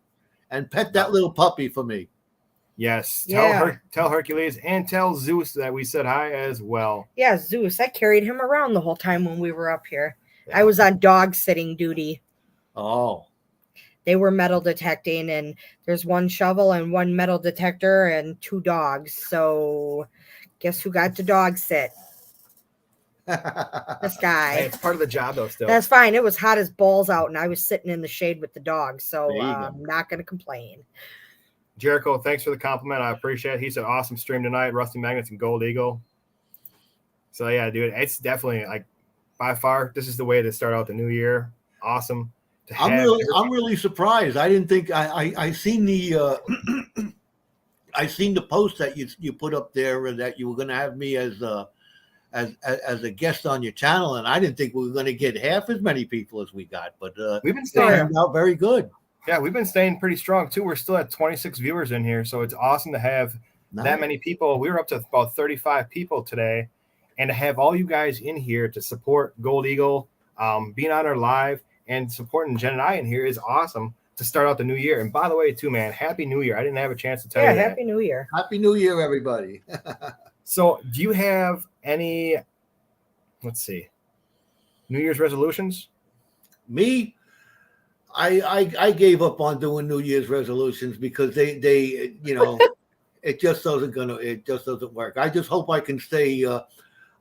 And pet that little puppy for me.
Yes. Tell Hercules and tell Zeus that we said hi as well.
Yeah, Zeus. I carried him around the whole time when we were up here. Yeah. I was on dog sitting duty.
Oh.
They were metal detecting, and there's one shovel and one metal detector and 2 dogs. So guess who got to dog sit? This guy.
Hey, it's part of the job, though, still.
That's fine. It was hot as balls out, and I was sitting in the shade with the dogs, so I'm not going to complain.
Jericho, thanks for the compliment. I appreciate it. He said, awesome stream tonight, Rusty Magnets and Gold Eagle. So, yeah, dude, it's definitely, like, by far, this is the way to start out the new year. Awesome.
I'm really surprised. I didn't think I seen the I seen the post that you put up there that you were going to have me as a guest on your channel, and I didn't think we were going to get half as many people as we got, but
we've been staying
out very good.
Yeah, we've been staying pretty strong too. We're still at 26 viewers in here, so it's awesome to have that many people. We were up to about 35 people today, and to have all you guys in here to support Gold Eagle, being on our live and supporting Jen and I in here is awesome to start out the new year. And by the way, too, man, Happy New Year. I didn't have a chance to tell you that.
Happy New Year.
Happy New Year, everybody.
So do you have any, let's see, New Year's resolutions?
Me? I gave up on doing New Year's resolutions because they it just doesn't work. I just hope I can stay.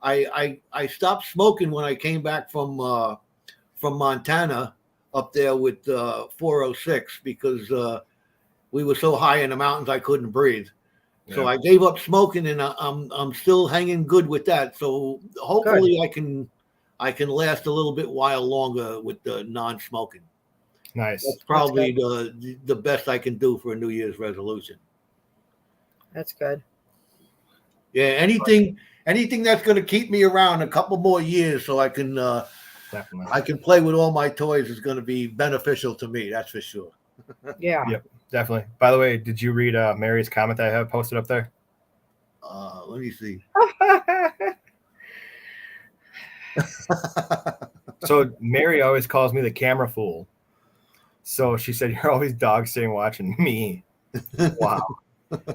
I stopped smoking when I came back from Montana up there with 406 because we were so high in the mountains I couldn't breathe. Yeah. So I gave up smoking, and I'm still hanging good with that. So hopefully I can last a little bit while longer with the non-smoking.
Nice.
That's probably the best I can do for a New Year's resolution.
That's good.
Yeah, anything that's going to keep me around a couple more years so I can play with all my toys is going to be beneficial to me. That's for sure.
Yeah.
Yep, definitely. By the way, did you read Mary's comment that I have posted up there?
Let me see.
So Mary always calls me the camera fool. So she said, "You're always dog sitting watching me." Wow.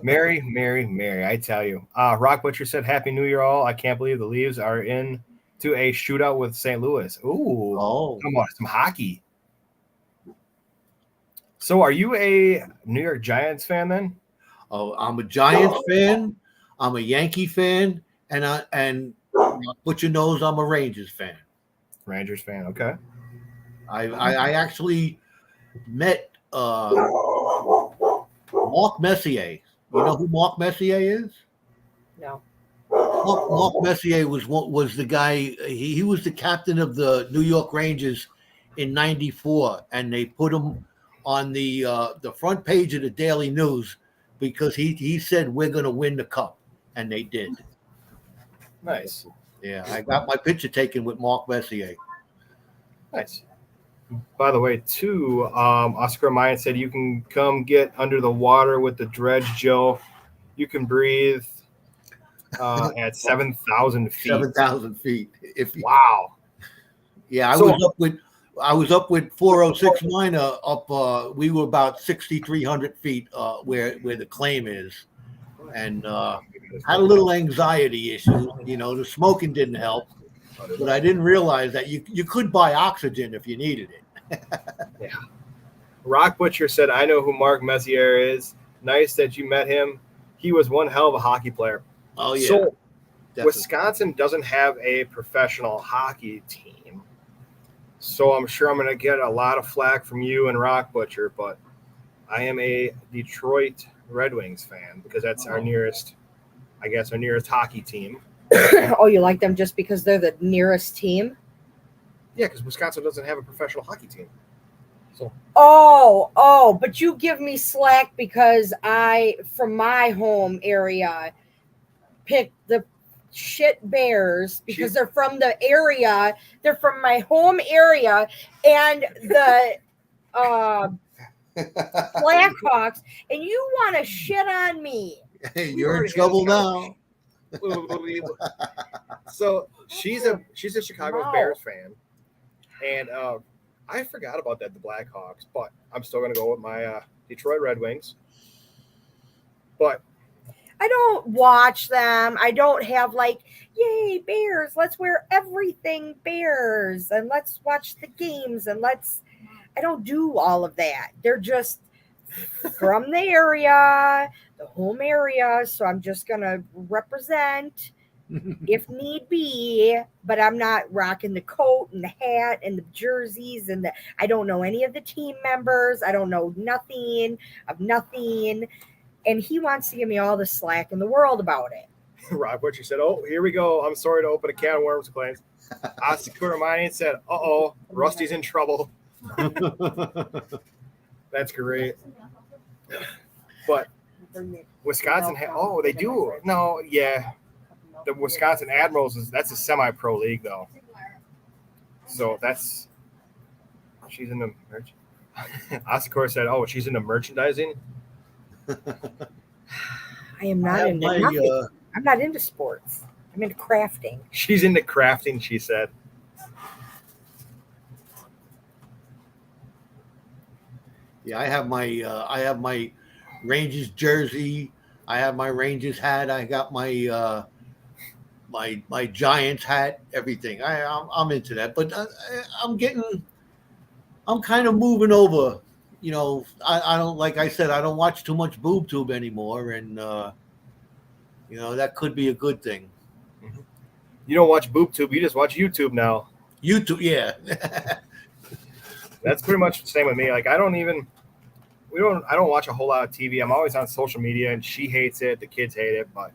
Mary, I tell you. Rock Butcher said, "Happy New Year, all. I can't believe the Leaves are in to a shootout with St. Louis." Ooh.
Oh.
Come on, some hockey. So are you a New York Giants fan then?
Oh, I'm a Giants fan. I'm a Yankee fan. And Butcher knows I'm a Rangers fan.
Rangers fan, okay.
I actually met Mark Messier. You know who Mark Messier is?
No.
Mark Messier was the guy. He was the captain of the New York Rangers in '94, and they put him on the front page of the Daily News because he said we're going to win the cup, and they did.
Nice.
Yeah, I got my picture taken with Mark Messier.
Nice. By the way, too, Oscar Mayan said you can come get under the water with the dredge, Joe. You can breathe at 7,000 feet.
7,000 feet.
Wow.
Yeah, I was up with 406 Miner up. We were about 6,300 feet where the claim is, and had a little anxiety issue. You know, the smoking didn't help, but I didn't realize that you could buy oxygen if you needed it.
Yeah. Rock Butcher said, "I know who Mark Messier is. Nice that you met him. He was one hell of a hockey player."
Oh yeah.
So
definitely.
Wisconsin doesn't have a professional hockey team, so I'm sure I'm going to get a lot of flack from you and Rock Butcher, but I am a Detroit Red Wings fan because that's our nearest hockey team.
Oh, you like them just because they're the nearest team?
Yeah, because Wisconsin doesn't have a professional hockey team. So.
Oh, but you give me slack because I, from my home area, picked the shit Bears because they're from the area. They're from my home area, and the Blackhawks, and you want to shit on me.
Hey, you're in trouble now.
So she's a Chicago Bears fan, and I forgot about that, the Blackhawks, but I'm still going to go with my Detroit Red Wings. But
I don't watch them. I don't have like, yay, Bears, let's wear everything Bears, and let's watch the games, and I don't do all of that. They're just from the area, the home area, so I'm just going to represent if need be, but I'm not rocking the coat and the hat and the jerseys and I don't know any of the team members. I don't know nothing of nothing. And he wants to give me all the slack in the world about it.
Rob Butcher said, "Oh, here we go. I'm sorry to open a can of worms," claims. Asakura Mining said, "Uh-oh, Rusty's in trouble." That's great. But Wisconsin, they do. No, yeah. The Wisconsin Admirals that's a semi-pro league though. So she's in the merch. Asakura said, "Oh, she's into merchandising."
I am not into nothing. I'm not into sports. I'm into crafting.
She's into crafting, she said.
Yeah, I have my Rangers jersey. I have my Rangers hat. I got my my Giants hat. Everything. I'm into that, but I'm kind of moving over. You know, I don't, like I said, I don't watch too much boob tube anymore, and you know, that could be a good thing.
You don't watch boob tube, you just watch YouTube now.
YouTube, yeah.
That's pretty much the same with me. Like I don't watch a whole lot of TV. I'm always on social media, and she hates it, the kids hate it, but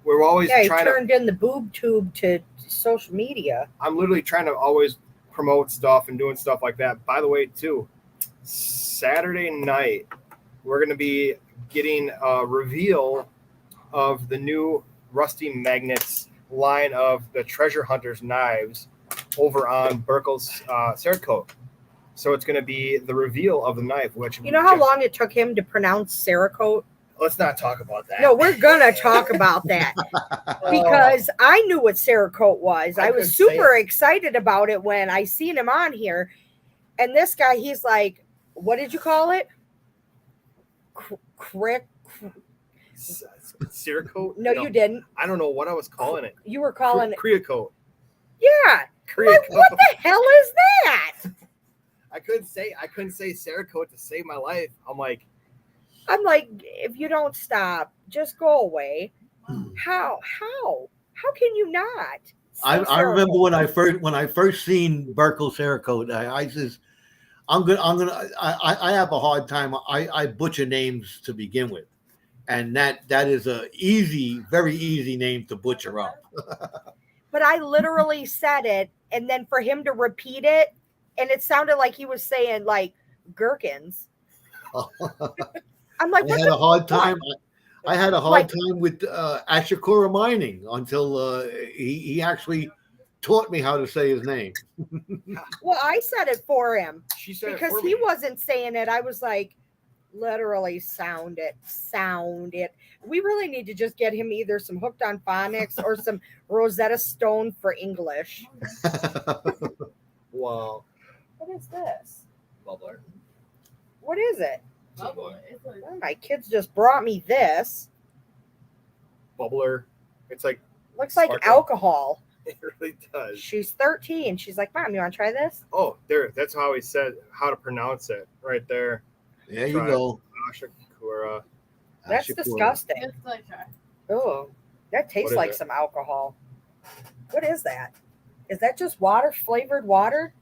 we're always trying
turned in the boob tube to social media.
I'm literally trying to always promote stuff and doing stuff like that. By the way, too, Saturday night, we're going to be getting a reveal of the new Rusty Magnets line of the Treasure Hunters knives over on Burkle's Cerakote. So it's going to be the reveal of the knife. Which
you know how long it took him to pronounce Cerakote?
Let's not talk about that.
No, we're going to talk about that because I knew what Cerakote was. I was super excited about it when I seen him on here. And this guy, he's like, what did you call it?
Cerakote?
No, you didn't.
I don't know what I was calling it.
You were calling it
Creocote.
Yeah. Like, what the hell is that?
I couldn't say Cerakote to save my life. I'm like,
if you don't stop, just go away. How can you not?
I remember when I first seen Burkle Cerakote, I says, I have a hard time. I butcher names to begin with, and that is a very easy name to butcher up.
But I literally said it, and then for him to repeat it, and it sounded like he was saying like gherkins. I'm like,
I
what
had
the
a hard
fuck?
time. I had a hard time with Ashikura Mining until he actually taught me how to say his name.
Well, I said it for him
She said it
because
for
he
me.
wasn't saying it. I was like, literally sound it. We really need to just get him either some Hooked on Phonics or some Rosetta Stone for English.
Wow.
What is this?
Bubbler.
What is it?
Bubbler.
Oh, my kids just brought me this.
Bubbler. It's like
Looks like
sparkling.
alcohol.
It really does.
She's 13. She's like, Mom, you want to try this?
Oh, there. That's how he said how to pronounce it right there.
There you
Try
go.
Ashikura.
That's
Ashikura.
disgusting.
It's like
Oh, that tastes
is
like
it?
some alcohol. What is that? Is that just water, flavored water?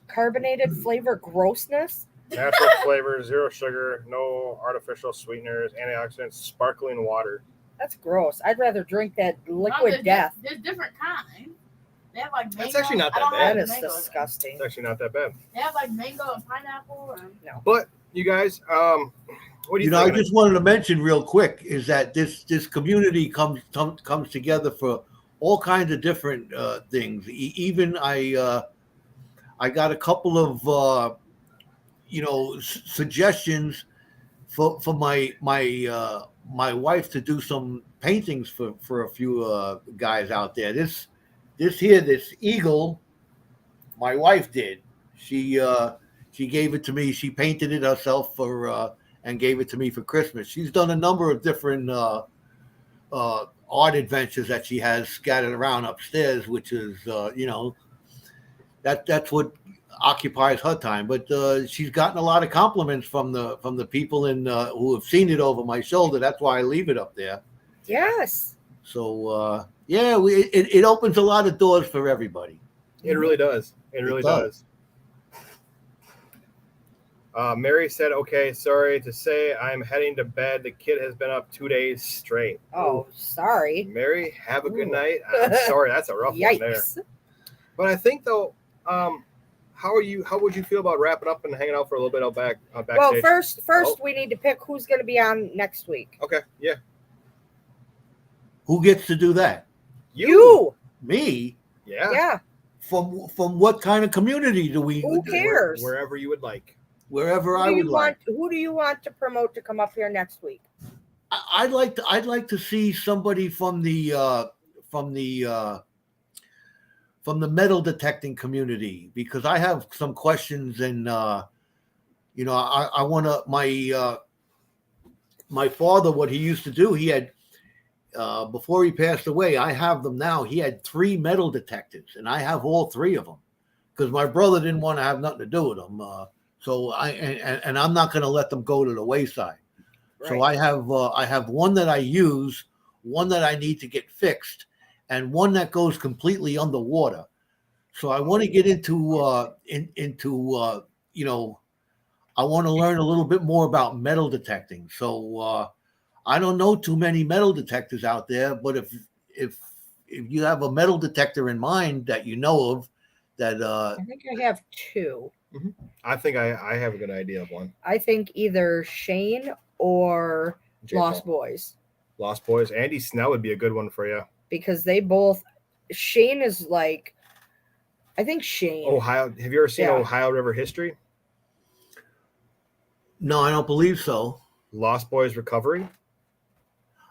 Carbonated flavor grossness?
Natural flavor, zero sugar, no artificial sweeteners, antioxidants, sparkling water.
That's gross. I'd rather drink that liquid
there's
death.
There's different kinds. They have like mango.
That's actually not that
I don't
bad.
like
That is
mango.
disgusting.
It's actually not that bad.
They have like mango and pineapple. And...
But you guys, what do you
I
think?
just wanted to mention real quick is that this community comes together for all kinds of different things. Even I got a couple of suggestions for my wife to do some paintings for a few guys out there. This eagle, my wife did. She gave it to me. She painted it herself and gave it to me for Christmas. She's done a number of different art adventures that she has scattered around upstairs, which is that's what occupies her time. But she's gotten a lot of compliments from the people who have seen it over my shoulder. That's why I leave it up there.
Yes.
So it opens a lot of doors for everybody.
It really does. It really does. Mary said, okay, sorry to say I'm heading to bed. The kid has been up 2 days straight.
Oh, sorry.
Mary, have a good
Ooh.
night. I'm sorry. That's a rough one there.
Yikes.
But I think, though, how would you feel about wrapping up and hanging out for a little bit out backstage?
Well, first we need to pick who's going to be on next week.
Okay, yeah.
Who gets to do that?
You.
Me?
Yeah.
Yeah.
From what kind of community do we?
Who cares?
Wherever you would like.
Wherever I would like.
Who do you want to promote to come up here next week?
I'd like to see somebody from the metal detecting community, because I have some questions, and I want to my father, what he used to do, he had before he passed away, I have them now. He had 3 metal detectors, and I have all 3 of them because my brother didn't want to have nothing to do with them. So I'm not going to let them go to the wayside. Right. So I have one that I use, one that I need to get fixed, and one that goes completely underwater. So I want to get into I want to learn a little bit more about metal detecting. So I don't know too many metal detectors out there, but if you have a metal detector in mind that you know of, that
I think I have 2.
Mm-hmm. I think I have a good idea of one.
I think either Shane or Lost Boys.
Lost Boys. Andy Snell would be a good one for you.
Because they both, Shane is like, I think Shane.
Ohio. Have you ever seen Ohio River History?
No, I don't believe so.
Lost Boys Recovery.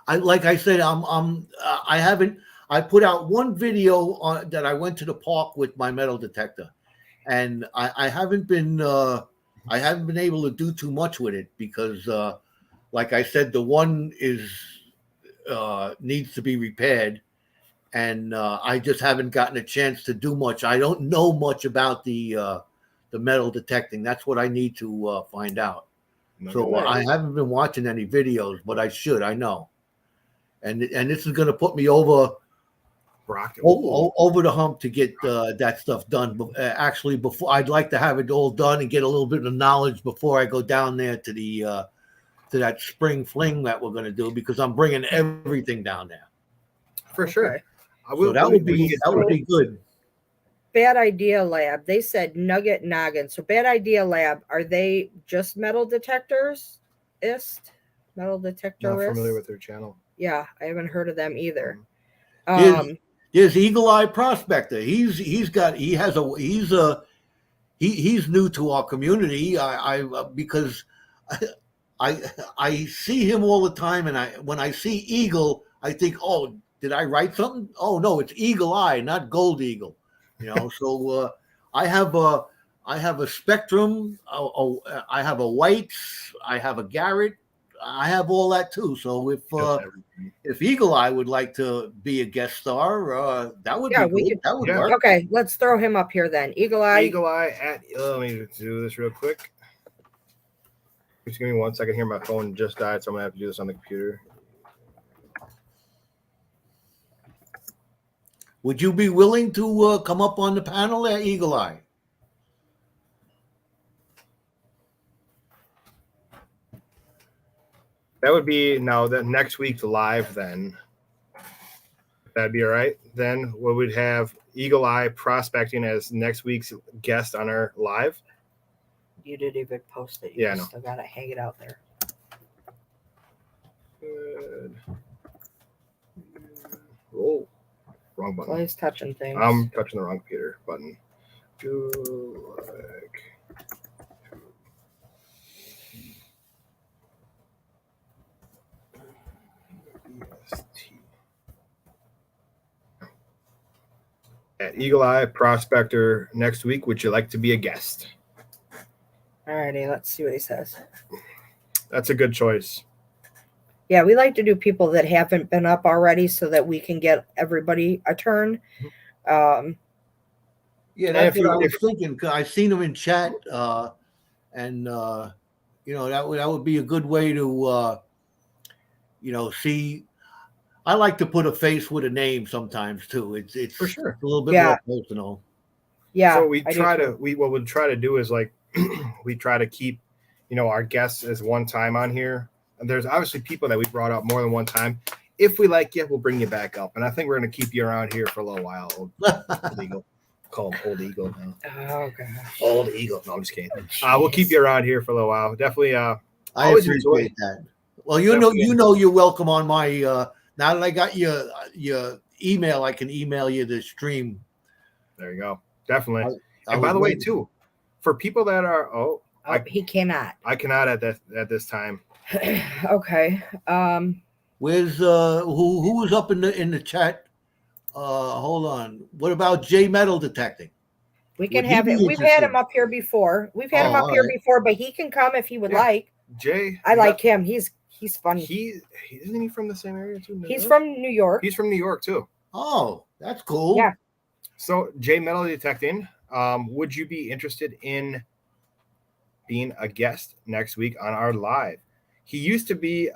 Like I said, I haven't. I put out one video that I went to the park with my metal detector, and I haven't been able to do too much with it because, like I said, the one needs to be repaired, and I just haven't gotten a chance to do much. I don't know much about the metal detecting. That's what I need to find out. So I haven't been watching any videos, but I should. I know, and this is going to put me over the hump to get that stuff done. Actually, before I'd like to have it all done and get a little bit of knowledge before I go down there to the to that spring fling that we're going to do, because I'm bringing everything down there.
For sure.
So that would be good.
Bad Idea Lab. They said Nugget Noggin. So Bad Idea Lab, are they just metal detectors? Metal detector.
Not familiar with their channel.
Yeah, I haven't heard of them either.
There's Eagle Eye Prospector. He's new to our community. Because I see him all the time, and when I see Eagle, I think, oh, did I write something? Oh no, it's Eagle Eye, not Gold Eagle. So I have a Spectrum, I have a Whites, I have a Garrett, I have all that too. So if Eagle Eye would like to be a guest star, that would be good. That would work.
Okay, let's throw him up here then. Eagle Eye
at. Let me do this real quick. Just give me 1 second here. My phone just died, so I'm gonna have to do this on the computer.
Would you be willing to come up on the panel at Eagle Eye?
That would be that next week's live then. That'd be all right. Then we would have Eagle Eye Prospecting as next week's guest on our live.
You didn't even post it.
Yeah, I know.
Still gotta hang it out there.
Good. Oh, wrong button.
Clay's touching things.
I'm touching the wrong computer button. Do like. At Eagle Eye Prospector next week. Would you like to be a guest?
Alrighty, let's see what he says.
That's a good choice.
Yeah, we like to do people that haven't been up already so that we can get everybody a turn.
Yeah, that's what I was thinking. 'Cause I seen them in chat, and that would be a good way to see. I like to put a face with a name sometimes too. It's
for sure
a little bit more personal.
Yeah.
So what we'll try to do is like we try to keep, our guests as one time on here. And there's obviously people that we brought up more than one time. If we like you, we'll bring you back up. And I think we're going to keep you around here for a little while. Old Eagle. Call him Old Eagle now.
Oh, gosh.
Old Eagle. No, I'm just kidding. We'll keep you around here for a little while. Definitely. I
always appreciate that. Well, you're welcome on my. Now that I got your email, I can email you the stream.
There you go. Definitely. And by the way, too, for people that are
he cannot.
I cannot at this time.
Okay.
Where's who was up in the chat? Hold on. What about J Metal Detecting?
We can have it. We've had him up here before. Before, but he can come if he would like.
Jay,
I like him. He's funny.
Isn't he from the same area too?
He's from New York.
He's from New York too.
Oh, that's cool.
Yeah.
So J Metal Detecting, would you be interested in being a guest next week on our live? He used to be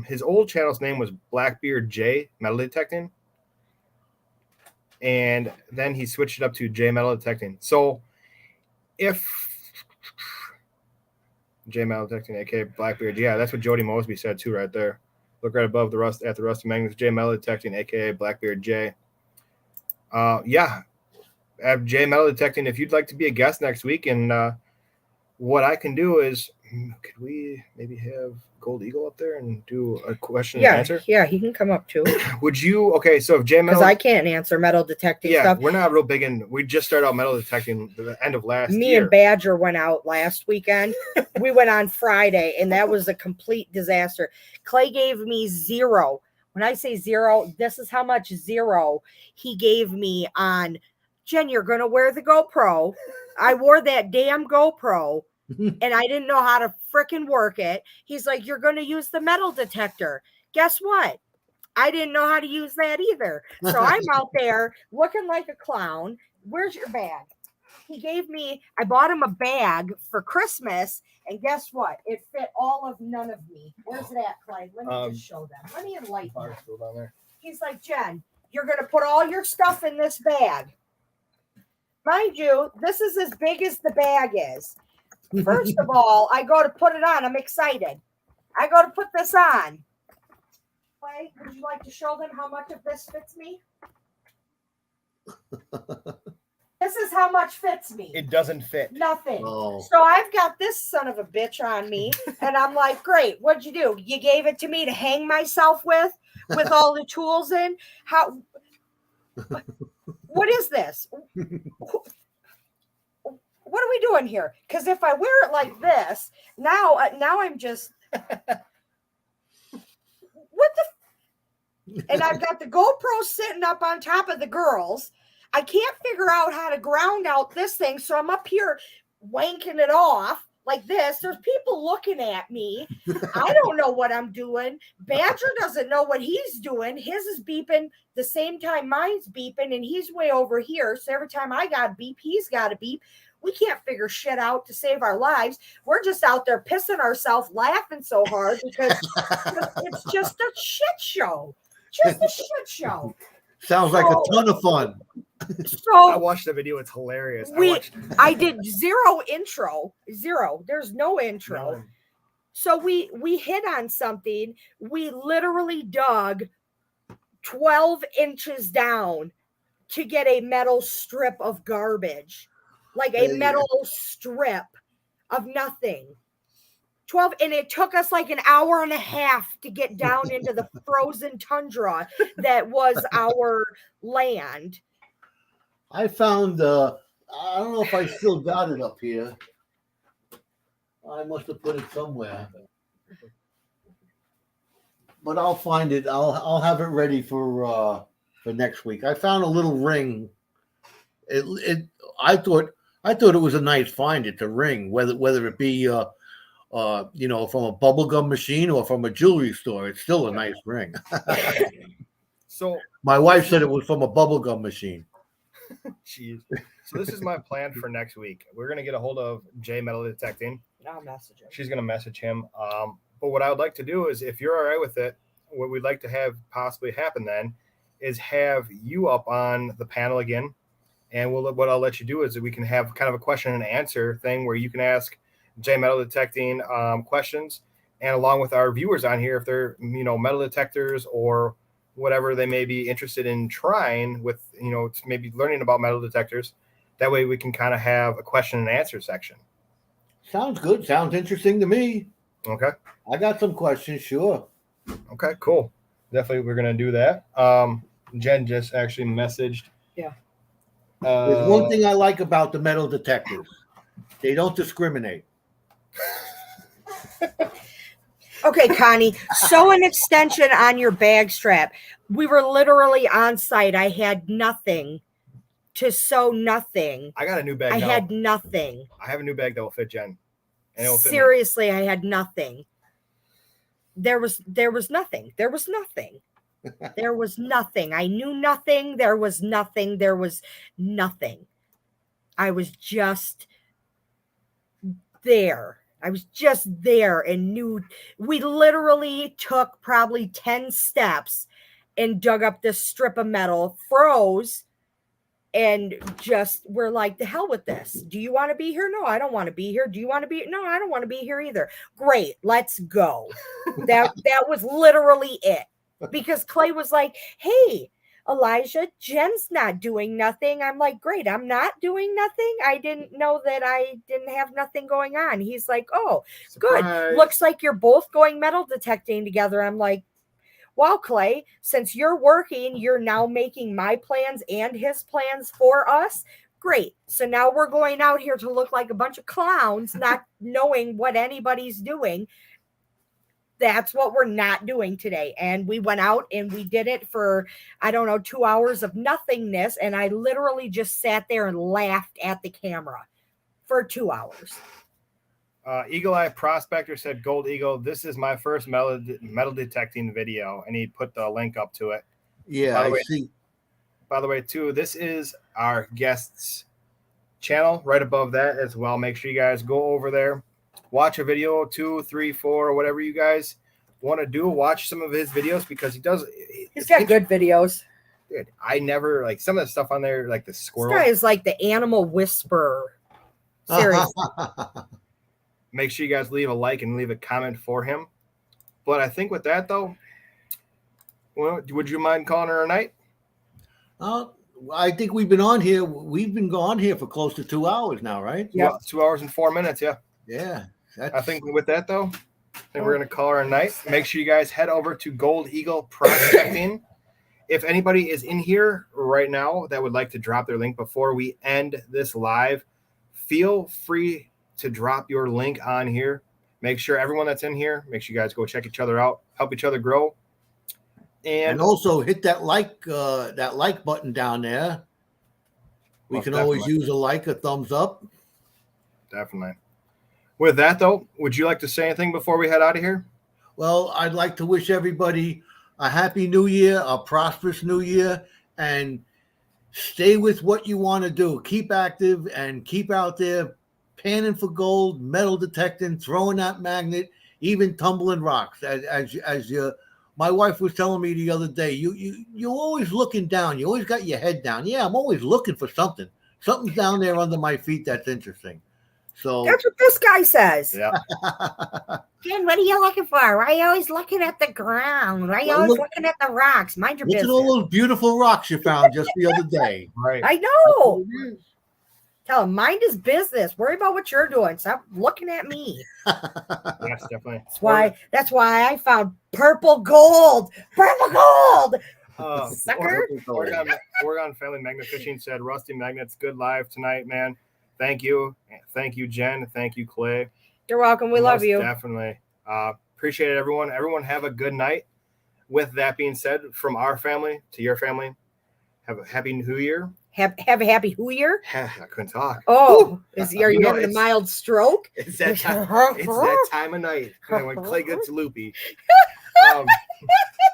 his old channel's name was Blackbeard J Metal Detecting. And then he switched it up to J Metal Detecting. So if J Metal Detecting, aka Blackbeard, yeah, that's what Jody Mosby said too, right there. Look right above the Rusty Magnus, J Metal Detecting, aka Blackbeard J. Yeah, have J Metal Detecting if you'd like to be a guest next week. And what I can do is, could we maybe have Gold Eagle up there and do a question and answer?
Yeah, he can come up too.
Would you? Okay, so if J Metal,
because I can't answer metal detecting stuff.
We're not real big in. We just started out metal detecting the end of last year.
Me and Badger went out last weekend. We went on Friday, and that was a complete disaster. Clay gave me 0. When I say 0, this is how much 0 he gave me on. Jen, you're gonna wear the GoPro. I wore that damn GoPro. And I didn't know how to freaking work it. He's like, you're going to use the metal detector. Guess what? I didn't know how to use that either. So I'm out there looking like a clown. Where's your bag? I bought him a bag for Christmas. And guess what? It fit all of none of me. Where's that, Clay? Let me just show them. Let me enlighten them. He's like, Jen, you're going to put all your stuff in this bag. Mind you, this is as big as the bag is. First of all, I go to put it on. I'm excited. I go to put this on. Clay, would you like to show them how much of this fits me? This is how much fits me.
It doesn't fit.
Nothing.
Oh.
So I've got this son of a bitch on me, and I'm like, great. What'd you do? You gave it to me to hang myself with all the tools in. How? What is this? What are we doing here? Because if I wear it like this, now I'm just what the? And I've got the GoPro sitting up on top of the girls. I can't figure out how to ground out this thing, so I'm up here wanking it off like this. There's people looking at me. I don't know what I'm doing. Badger doesn't know what he's doing. His is beeping the same time mine's beeping, and he's way over here. So every time I got a beep, he's got a beep. We can't figure shit out to save our lives. We're just out there pissing ourselves, laughing so hard because it's just a shit show. Just a shit show.
Sounds like a ton of fun.
I watched the video. It's hilarious.
I did zero intro. Zero. There's no intro.
No.
So we hit on something. We literally dug 12 inches down to get a metal strip of garbage. Like a metal strip of nothing. 12, and it took us like an hour and a half to get down into the frozen tundra that was our land.
I found, I don't know if I still got it up here. I must have put it somewhere. But I'll find it. I'll have it ready for next week. I found a little ring. I thought it was a nice find. It's a ring, whether it be from a bubblegum machine or from a jewelry store. It's still a nice ring.
So
my wife said it was from a bubblegum machine.
Jeez. So this is my plan for next week. We're gonna get a hold of Jay Metal Detecting.
I'll message him.
She's gonna message him. But what I would like to do is, if you're all right with it, what we'd like to have possibly happen then is have you up on the panel again. And what I'll let you do is that we can have kind of a question and answer thing where you can ask Jay Metal Detecting questions, and along with our viewers on here, if they're metal detectors or whatever they may be interested in trying with maybe learning about metal detectors, that way we can kind of have a question and answer section.
Sounds good. Sounds interesting to me.
Okay.
I got some questions, sure.
Okay, cool. Definitely, we're gonna do that. Jen just actually messaged.
Yeah.
There's one thing I like about the metal detectors. They don't discriminate.
Okay, Connie. Sew an extension on your bag strap. We were literally on site. I had nothing to sew. Nothing.
I got a new bag.
I had nothing.
I have a new bag that will fit Jen. And it will fit
Seriously, I had nothing. There was nothing. There was nothing. There was nothing. I knew nothing. There was nothing. There was nothing. I was just there. I was just there and knew. We literally took probably 10 steps and dug up this strip of metal, froze, and just we're like, the hell with this. Do you want to be here? No, I don't want to be here. Do you want to be? No, I don't want to be here either. Great, let's go. That was literally it. Because Clay was like, hey, Elijah, Jen's not doing nothing. I'm like, great, I'm not doing nothing. I didn't know that I didn't have nothing going on. He's like, oh,
Surprise.
Good. Looks like you're both going metal detecting together. I'm like, wow, Clay, since you're working, you're now making my plans and his plans for us. Great. So now we're going out here to look like a bunch of clowns, not knowing what anybody's doing. That's what we're not doing today. And we went out and we did it for, 2 hours of nothingness. And I literally just sat there and laughed at the camera for 2 hours.
Eagle Eye Prospector said, Gold Eagle, this is my first metal detecting video. And he put the link up to it.
Yeah, I see.
By the way, too, this is our guest's channel right above that as well. Make sure you guys go over there. Watch a video, 2, 3, 4, whatever you guys want to do. Watch some of his videos because he's
got good videos.
Dude, I never like some of the stuff on there, like the squirrel.
This guy is like the animal whisperer. Seriously.
Make sure you guys leave a like and leave a comment for him. But I think with that though, well, would you mind calling her a night?
I think we've been on here. We've been on here for close to 2 hours now, right?
Yep.
2 hours and 4 minutes. Yeah.
Yeah.
I think with that though, I think we're gonna call her a night. Make sure you guys head over to Gold Eagle Prospecting. If anybody is in here right now that would like to drop their link before we end this live, feel free to drop your link on here. Make sure everyone that's in here, make sure you guys go check each other out, help each other grow.
And also hit that like button down there. We can always use a like, a thumbs up.
Definitely. With that, though, would you like to say anything before we head out of here?
Well, I'd like to wish everybody a happy new year, a prosperous new year, and stay with what you want to do. Keep active and keep out there panning for gold, metal detecting, throwing that magnet, even tumbling rocks. My wife was telling me the other day, you're always looking down. You always got your head down. Yeah, I'm always looking for something. Something's down there under my feet that's interesting. So
that's what this guy says.
Yeah.
Jen, what are you looking for? Why are you always looking at the ground? Why are you always looking at the rocks? Mind your
look
business.
at all those beautiful rocks you found just the other day.
Right.
I know. Tell him, mind his business. Worry about what you're doing. Stop looking at me.
Yes, definitely.
That's why I found purple gold. Purple gold. Sucker.
Oregon Family Magnet Fishing said, Rusty Magnets, good live tonight, man. Thank you. Thank you, Jen. Thank you, Clay.
You're welcome. We love you.
Definitely. Appreciate it, everyone. Everyone have a good night. With that being said, from our family to your family, have a happy new year.
Have a happy New Year.
I couldn't talk.
Oh, are you having a mild stroke?
It's that time of night when Clay gets loopy.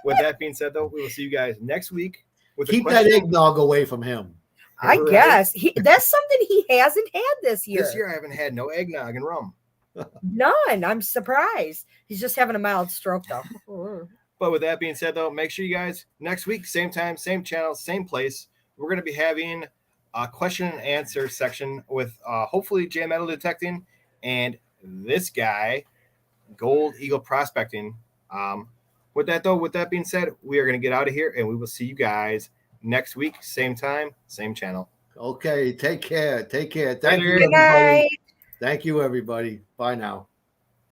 With that being said, though, we will see you guys next week.
Keep that eggnog away from him.
I guess that's something he hasn't had this year.
This year, I haven't had no eggnog and rum.
None. I'm surprised. He's just having a mild stroke, though.
But with that being said, though, make sure you guys next week, same time, same channel, same place. We're going to be having a question and answer section with hopefully J Metal Detecting and this guy, Gold Eagle Prospecting. With that being said, we are going to get out of here and we will see you guys next week, same time, same channel.
Okay, take care. Thank you,
everybody.
Thank you, everybody. Bye now.